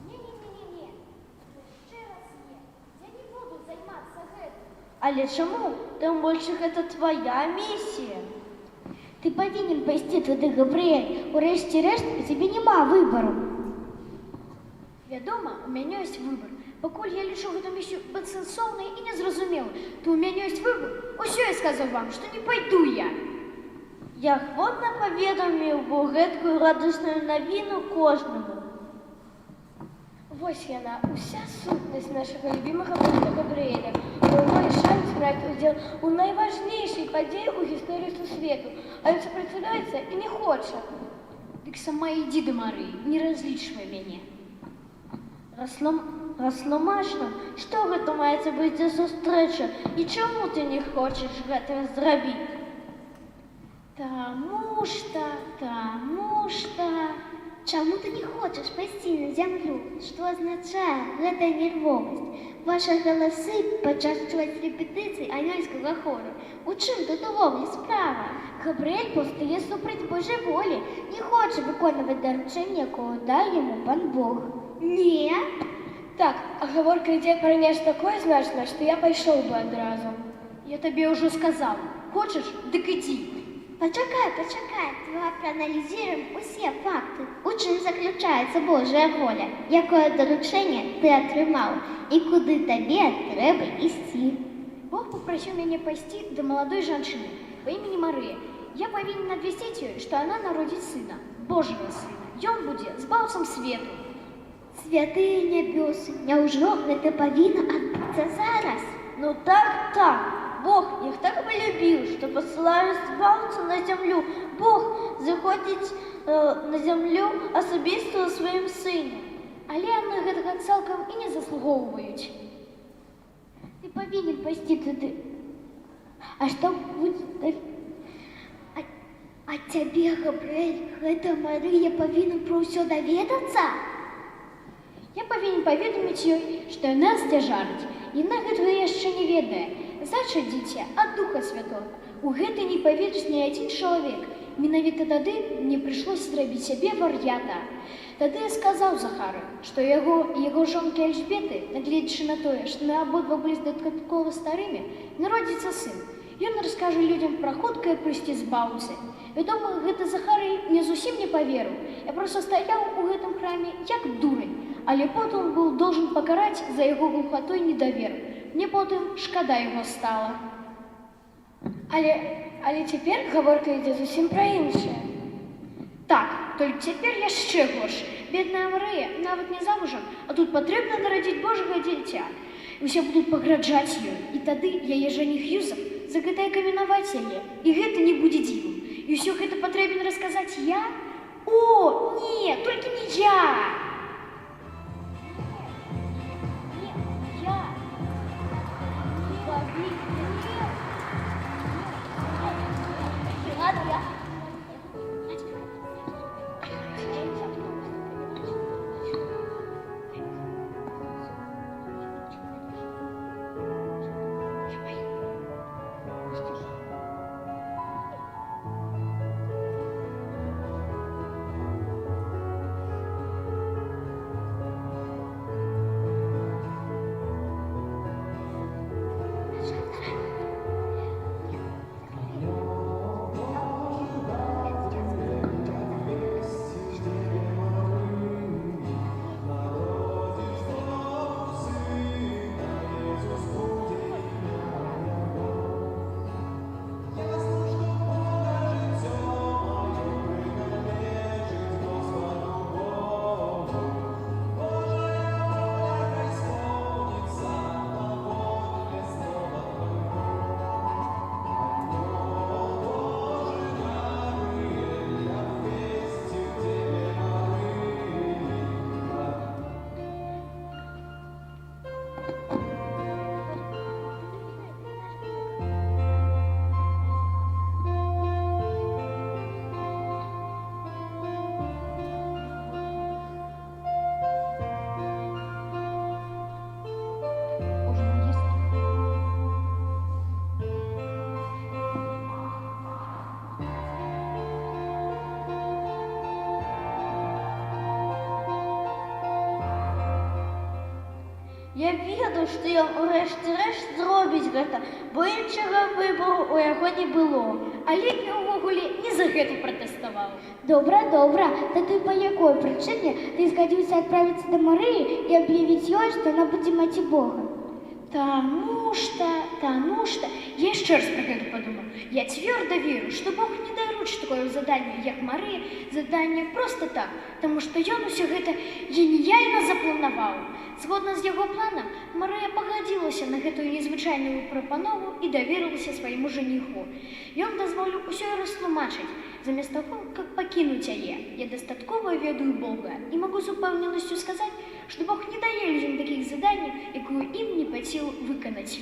Не-не-не-не-не. Ще раз не. Я не буду займатися гэтым. Але чаму? Тым больш гэта твоя місія. Ты павінен пайсці туды, Габрыэль. Урэшце рэшт, у цябе няма выбару. Вядома, у мяне ёсць выбар. Пакуль я лічу гэту місію бессэнсоўнай і незразумелай, то у мяне ёсць выбар. Усё я сказаў вам, што не пайду я. Я ахвотна паведаміў бы гэткую радасную навіну кожнаму. Вось яна, уся сутнасць нашага любімага брата Габрыэля. Бо мой шанс браць удзел у найважнейшай падзеі ў гісторыі сусвету, а ён супраціўляецца і не хоча. Дык сама ідзі да Марыі, не разлічвай мяне. Раслумачна, што гэта маецца быць за сустрэча і чаму ты не хочаш гэтага зрабіць? Таму што... Чаму ты не хочаш пайсці на зямлю? Што азначае гэтая нервовасць? Вашы галасы падчас чуваць рэпетыцый анёльскага хору. У чым тут увогуле справа? Габрыэль паўстае супраць Божай волі, не хоча выконваць даручэнне, якое даў яму пан Бог. Не? Так, а гаворка ідзе пра нешта такое значнае, што я пайшоў бы адразу. Я табе ўжо сказаў. Хочаш, дык ідзі. Пачакай, давай прааналізуем усе факты. У чым заключаецца Божая воля? Якое даручэнне ты атрымаў? І куды табе трэба ісці? Бог папрасіў мяне пайсці да маладой жанчыны па імені Марыя. Я павінен надвесціць ёй, што яна народзіць сына, Божага сына. Ён будзе збаўцам свету. Святыя нябёсы, няўжо гэта павінна адбыцца зараз? Ну так. Бог іх так полюбіў, што пасылае збаўцу на зямлю. Бог заходзіць на зямлю асабіста ў сваім сыне. Але яны гэтага цалкам і не заслугоўваюць. Ты павінен пайсці туды. А што будзе? А цябе, Габрыэль, гэта Марыя павінна пра ўсё даведацца? Я павінен паведаміць ёй, што яна сцяжарыць. Яна гэтага яшчэ не ведае. Зачаць дзіця ад Духа Святога. У гэта не паверыць ні адзін чалавек. Менавіта тады мне прыйшлося зрабіць сябе вар'ята. Тады я сказаў Захары, што яго жонкі Эльжбеты, нягледзячы на тое, што на абодва былі дастаткова старымі, народзіцца сын. Ён раскажа людзям пра хуткае прыйсці збаўцы. Вядома, гэта Захары не зусім не паверыў. Я проста стаяў у гэтым храме як дурань, але потым быў должен пакараць за яго глухату і недавер. Мне потым шкада яго стала. Але цяпер гаворка ідзе зусім пра іншае. Так, толькі цяпер яшчэ горш. Бедная Марыя нават не замужам, а тут патрэбна нарадзіць Божага дзіця. І ўсе будуць паграджаць ёй. І тады яе жаніх Юзеф за гэта каменаваць яе. І гэта не будзе дзівам. І ўсё гэта патрэбен расказаць я? О, не, толькі не я! Я ведаў, што ён урэшце-рэшт зробіць гэта, бо іншага выбару ў яго не было. Але я ўвогуле не за гэта пратэставаў. Добра, добра. Тады па якой прычыне ты згадзіўся адправіцца да Марыі і аб'явіць ёй, што яна будзе маці Бога? Таму што, я яшчэ раз пра гэта падумаў. Я цвёрда веру, што Бог не даручыць такое заданне, як Марыя, заданне проста так, таму што ён усё гэта геніяльна запланаваў. Згодна з яго планам, Марыя пагадзілася на гэтую незвычайную прапанову і даверылася свайму жаніху. Ён дазволіў усё растлумачыць. Замест таго, каб пакінуць яе, я дастаткова ведаю Бога і магу з упэўненасцю сказаць, што Бог не дае людзям такіх заданняў, якую ім не пад сілу выканаць.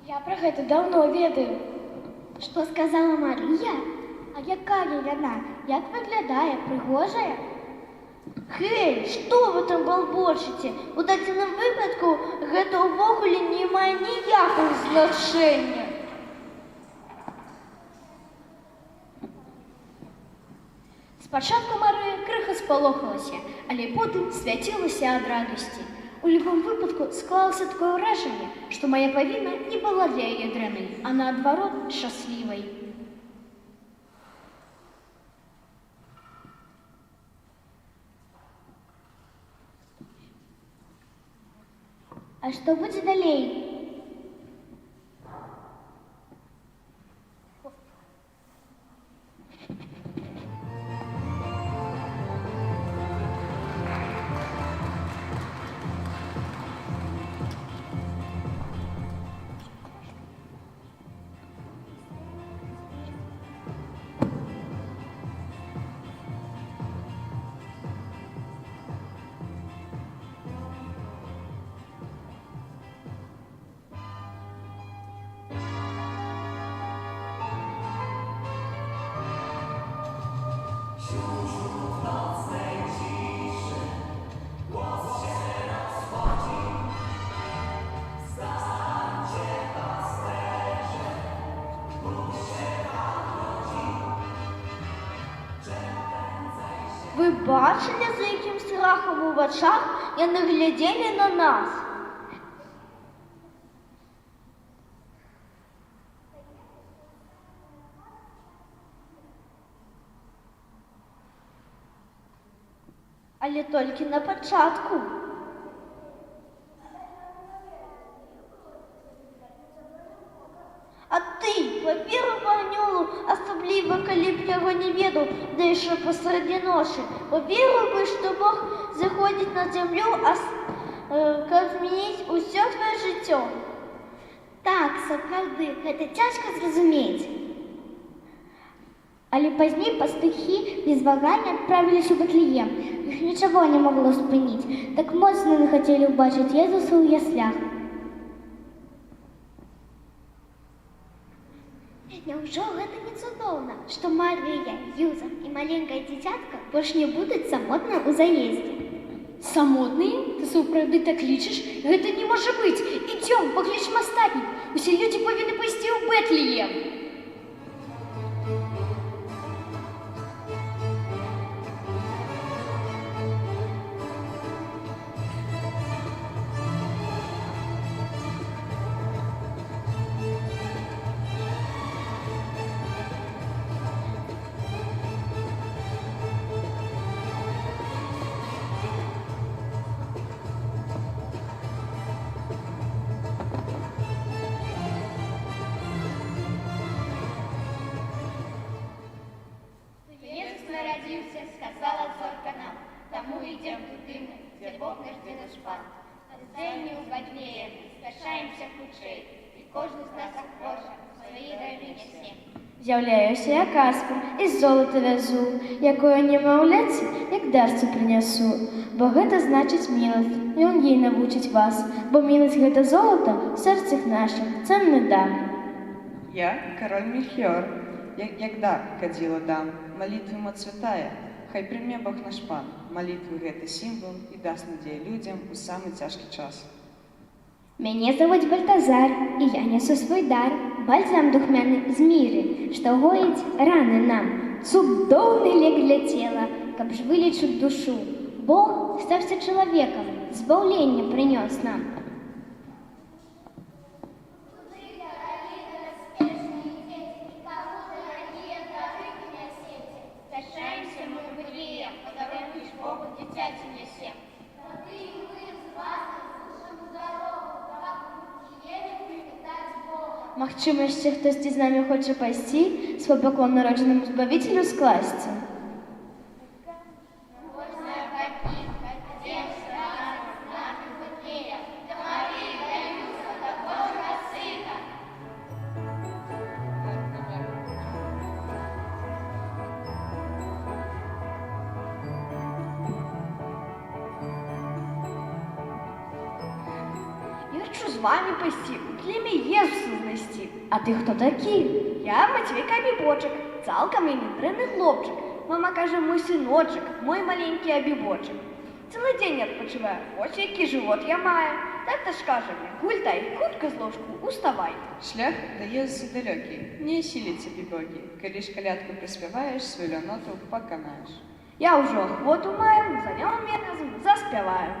Я пра гэта даўно ведаю. Што сказала Марыя? А якая яна? Як выглядае? Прыгожая? Хей, што вы там балбочыце? У дадзеным выпадку гэта ўвогуле не мае ніякага значэння. Спачатку Марыя крыху спалохалася, але потым свяцілася ад радасці. У любым выпадку склалася такое ўражанне, што мая павінна не была для яе дрэннай, а наадварот шчаслівай. А што будзе далей? Вы бачылі, за якім страхам у вачах яны глядзелі на нас? Але толькі на пачатку. А ты паверыў Анёлу, асабліва калі б яго не ведаў, да яшчэ пасрэдні ночы. Паверыў бы, што Бог заходзіць на зямлю, каб змяніць усё твоё жыццё. Так, сапраўды, гэта цяжка зразумець. Але пазней пастухі без вагання адправіліся ў Бэтлеем. Іх нічого не магло спыніць. Так моцна яны хацелі ўбачыць Езуса ў яслях. Няўжо гэта не цудоўна, што Марыя, Юзак і маленькае дзіцятка больш не будуць самотныя ў заездзе? Самотныя? Ты сапраўды так лічыш? Гэта не можа быць. Ідзём, паклічам астатніх. Усе людзі павінны пайсці ў Бэтлеем. Народился, сказала зорка нам, тому идем туды мы, где Бог наш где наш пан. Здесь у Бэтлеем, спяшаемся хутчэй, і кожны з нас ахвоча свої дары нясе. З'яўляюся я Каспар, і золата вязу, якое немаўляці, як дарцу прынясу. Бо гэта значыць міласць, ён ей навучыць вас, бо міласць гэта золата в сэрцах нашых, ценны дар. Я король Мельхиор, як дар кадзіла дам, молитвы моц святая, хай прыме Бог наш пан, молитвы гэта сімвал і даст надзею людзям у самы цяжкі час. Мяне завуць Бальтазар, і я нясу свой дар, бальзам духмяны з міры, што гоіць раны нам, цудоўны лек для цела, каб ж вылечыць душу. Бог Бог стався человеком, избавление принес нам. Сошаемся мы в Вифлеем, подаруешь Богу дитяти несем. Магчыма, яшчэ хтосьці з намі хоча пайсці, свой паклон народжанаму Збавіцелю скласці. Возная покидка, детство с нами в Вифлеем, да Марии даются до Божьего Сына. Я хочу з вами пойти, у племя Єзуса знайти. А ти хто такий? Я Матвейка Абібочек, цалкам мій недренний хлопчик. Мама каже, мой синочек, мой маленький Абібочек. Цілий день відпочиваю, ось який живот я маю. Так то ж каже мені, гультай, хутко з ложку, уставай. Шлях да Єзусу далекий, не сіліться бібогі, коли ж колядку приспіваєш, свою ноту поканаєш. Я уже охоту маю, за ньому разом заспіваю.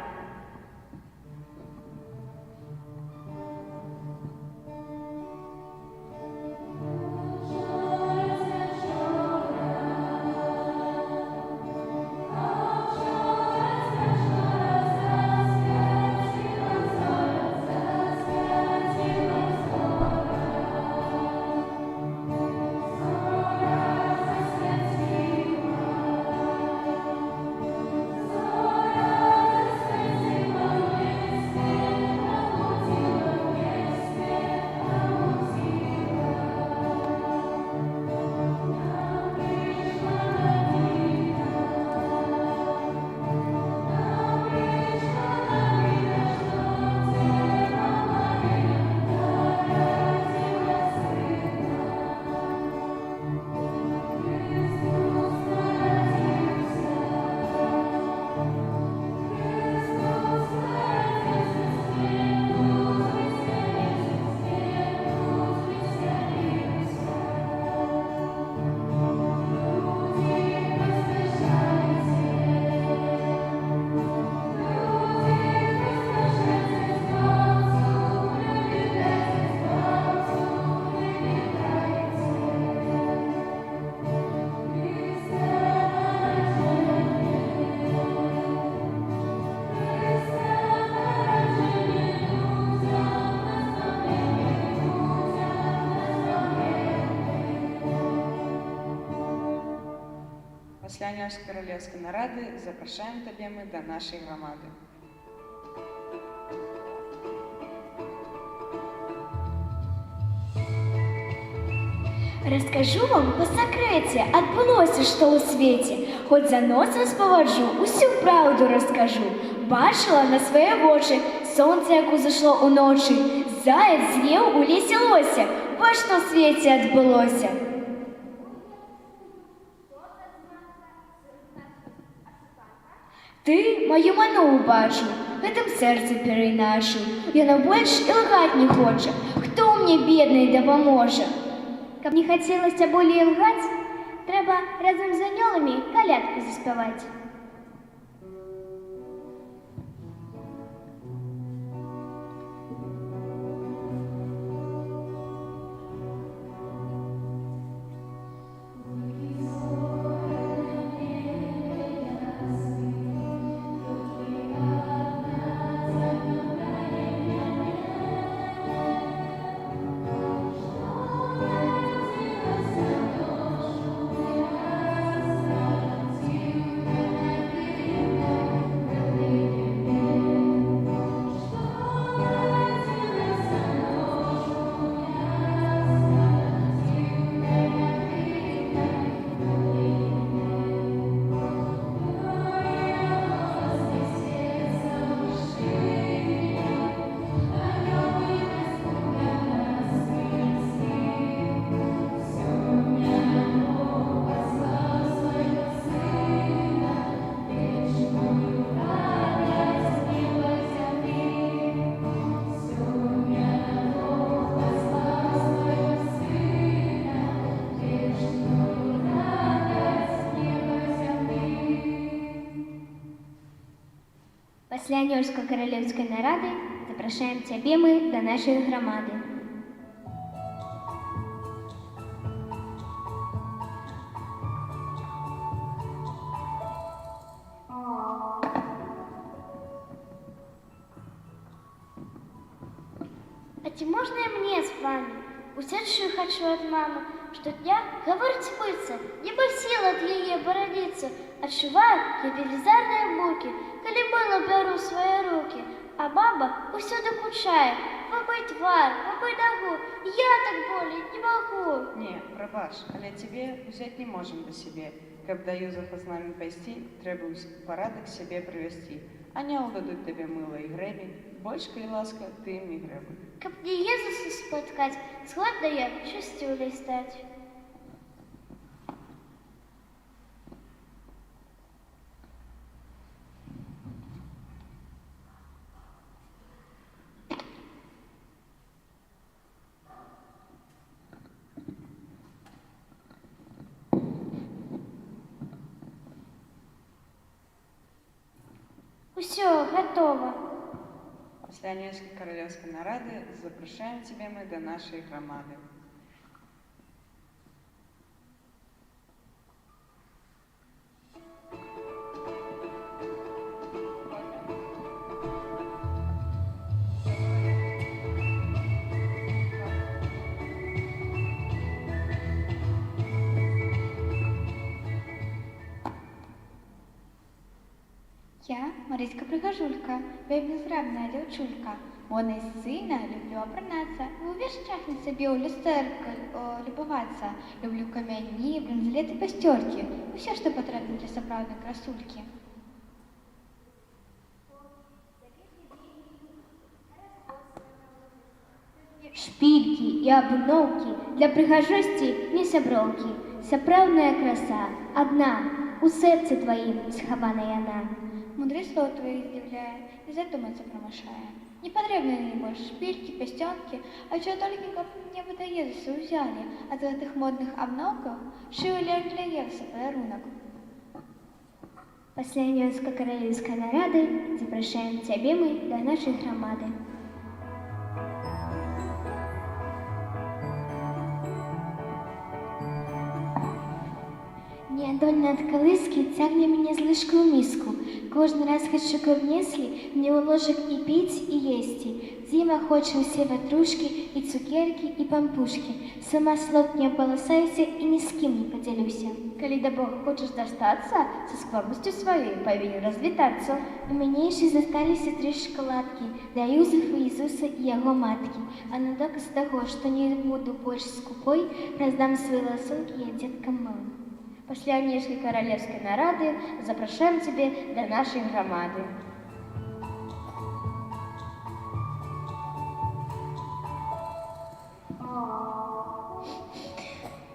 Пасля Няшка-Каралевскай нарады запрашаем табе мы да нашай грамады. Раскажу вам по секреті, адбулося, що у світі. Хоч за нос вас поводжу, усю правду розкажу. Бачила на свої очі сонце, як узійшло уночі. Заяць з'їв у лісі лося. Ось що в світі адбулося. Ты мою ману бачу, гэтым сердце перайнашу. Яно больш і лгать не хоча. Хто мне, бедный, дапаможа? Каб не хацелася болей лгаць, трэба разам з анёламі калядку заспяваць. Пасля анёльска-каралеўскай нарады запрашаем цябе мы да нашай грамады. А ці можна і мне з вами? Усе, що хочу ад мамы, штодня гаворыць быцца, нібы сіла ад яе бараніцца. Адчуваю я велізарныя мукі, калі мыло бяру ў свае рукі, а баба усюды кучае: вымый твар, вымый нагу, я так болей не магу. Не, прабач, але цябе ўзяць не можам да сябе. Каб да Юзафа з намі пайсці, трэба парадак сябе прывесці. Анёл дадуць табе мыла і грэбень, больш, калі ласка, ты ім не грэбуй. Каб не Езуса спаткаць, згодна я чысцюляй стаць. Усё, готово. Пасля анёльска-каралеўскай нарады запрашаем цябе мы да нашай грамады. Я Марыська-прыгажулька, вельмі зграбная дзяўчулька. Модай сына люблю апранацца, увесь час на сабе ў люстэрка любавацца. Люблю камяні, бранзалеты, пасцёркі, усё, што патрэбна для сапраўднай красулькі. Шпильки и обновки для прыгажости не сяброўкі. Сапраўдная краса одна, у сердце твоим схавана яна. Мудры слов твоих здзіўляе і задумацца прамашае. Не патрэбны мне больш шпількі, пясцёнкі, а чого толькі каб мне да Езуса ўзялі, а з гэтых модных абноўках шыў лишь для Езуса падарунак. Пасля анёльска-каралеўскай нарады запрашаем цябе мы да нашай грамады. Неадольна ад калыскі цягне мяне з лыжкай у міску. Кожны раз хачу, каб неслі мне ў ложак і піць, і есці. Зіма хоча ўсе ватрушкі, і цукеркі, і пампушкі. Сама слот не апаласаюся і ні з кім не падзялюся. Калі да Бога хочаш дастацца, са скромнасцю сваёй павінен развітацца. У мяне яшчэ засталіся 3 шакаладкі для Юзафа, Езуса і яго маткі. А на доказ таго, што не буду больш скупой, раздам свае ласункі я дзеткам малым. Пасля анёльска-каралеўскай нарады запрашаем цябе да нашай грамады.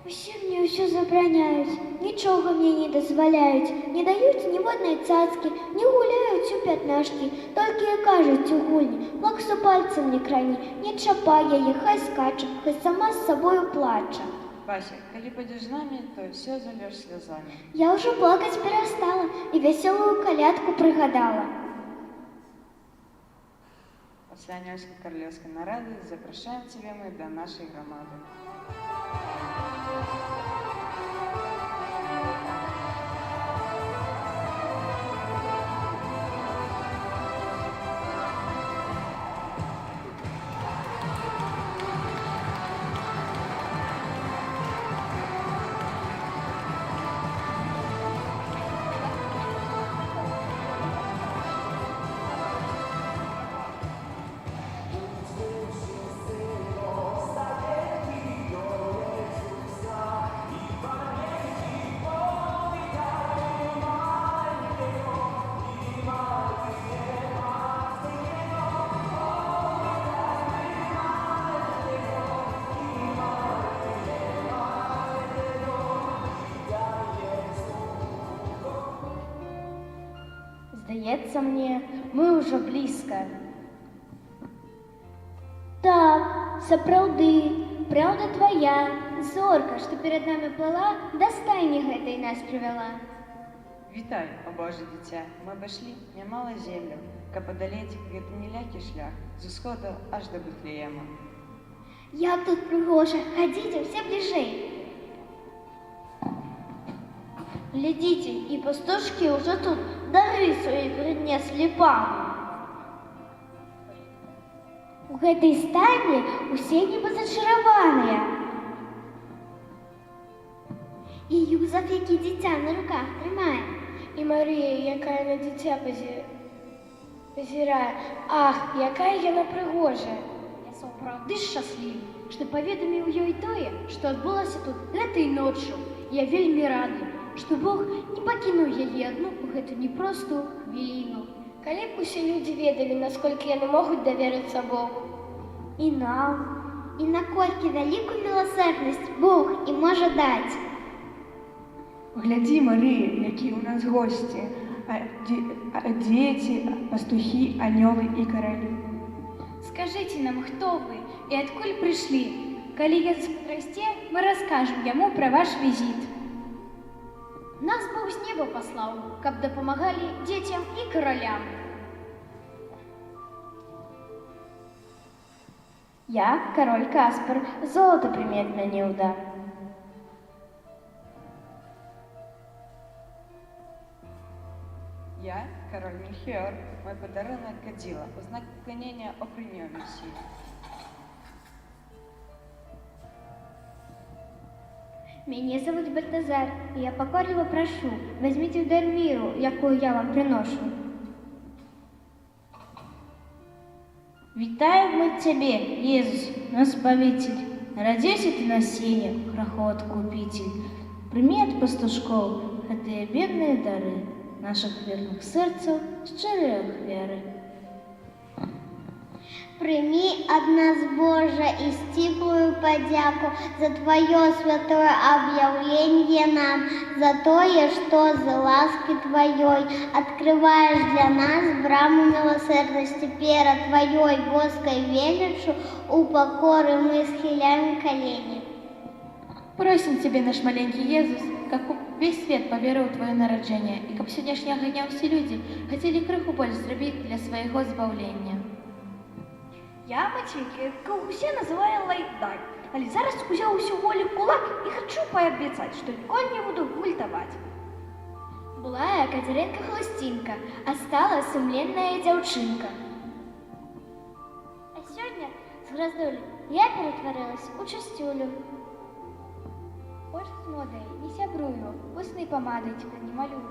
Усе мне ўсё забараняюць, нічога мне не дазваляюць, не даюць ніводнай цацкі, не гуляюць у пятнашкі, толькі і кажуць у гульні: плаксу пальцам не крані, не чапай яе, хай скача, хай сама з сабою плача. Вася, калі пойдеш з нами, то все зальешь слезами. Я уже плакать перестала и веселую колядку пригадала. Пасля анёльска-каралеўскай нарады запрашаем цябе мы да нашай грамады. Здаецца мне, мы ўжо блізка. Так, сапраўды, праўда твоя, зорка, што перад намі плыла, да стайні гэтай нас прывяла. Вітай, о Боже дзіця, мы абышлі нямала земляў, каб адолець гэты нелякі шлях з усходу аж да Бэтлеема. Як тут пригожа, ходите все ближей. Глядите, и пастушки уже тут дары свои принесли пану. У гэтай стайні усе нібы зачараваныя. І Юзаф, які дзіця на руках трымае. І Марія, якая на дзіця пазірае. Ах, якая яна прыгожая. Я сапраўды шчаслівы, што паведаміў ёй тое, што адбылося тут гэтай ноччу. Я вельмі рады, што Бог не пакінуў яе адну ў гэту непростую хвіліну. Калі б усе людзі ведалі, насколькі яны могуць даверыцца Богу. І нам, і наколькі вялікую міласэрнасць Бог і можа даць. Глядзі, Марыя, якія ў нас госці, дзеці, пастухі, анёлы і каралі. Скажите нам, хто вы і адкуль прыйшлі? Калі Езус падрасце, мы раскажам яму пра ваш візіт. Нас Бог з неба паслаў, каб дапамагалі дзецям і каралям. Я король Каспар, золото примет мяне ўда. Я король Мельхиор, мой подарунок кадила, у знак поклонения о принём Мессии. Меня зовут Бальтазар, и я покорливо прошу, возьмите в дар миру, якую я вам приношу. Вітаем мы Тебе, Иисус, наш Спавитель. Народился Ты на сене, проход Купитель. Прими от пастушков гэтыя бедные дары наших верных сердцев, щирые веры. Прими от нас, Боже, и стиплую подяку за Твое святое объявление нам, за то, что за ласки Твоей открываешь для нас браму милосердности перед Твоей Божской величью, у покоры мы схиляем колени. Просим Тебе, наш маленький Иисус, как весь свет поверил в Твое народжение, и как сегодняшнего дня все люди хотели крыху больше сделать для своего избавления. Я Матвейка, якого усе називає Лайдай, але зараз узяв усю волю в кулак і хочу пообіцяти, що ніколи не буду гультувати. Была я Катеринка Хлустинка, а стала сумленная дзяўчынка. А сегодня с гроздулей я перетворилась у частюлю. Больше с модой не сябрую, вусной помадой тебя не малюю.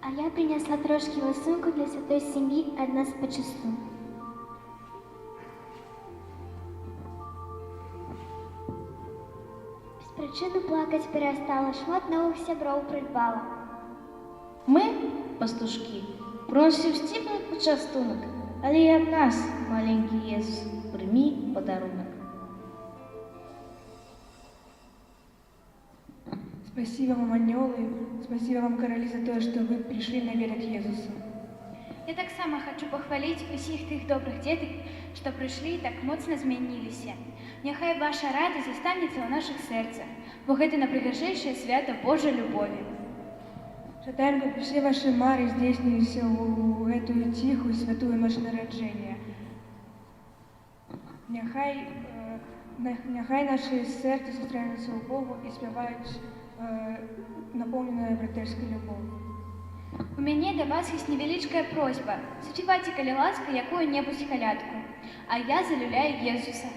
А я принесла трошки лосунку для святой семьи от нас по часу. Причину плакать перестала, шмат новых сяброў придбала. Мы, пастушки, просим стиплый почастунок, але и от нас, маленький Иисус, прими подарунок. Спасибо вам, анёлы, спасибо вам, короли, за то, что вы пришли наведать Иисуса. Я так само хочу похвалить усіх тих добрих діток, що прийшли і так моцно змінилися. Нехай ваша радість останеться у наших серцях, бо гэта найпрыгажэйшае свято Божай любові. Жадаем, каб усе ваши мары здзейсніліся ў гэтую ціхую святую нашу нараджэнне. Няхай наши сердца сустрэнуцца ў Богу і спяваюць напоўненая братэрскай любов'ю. У мяне да вас ёсць невялічкая просьба. Заспявайце, калі ласка, якую-небудзь калядку. А я залюбляю Езуса.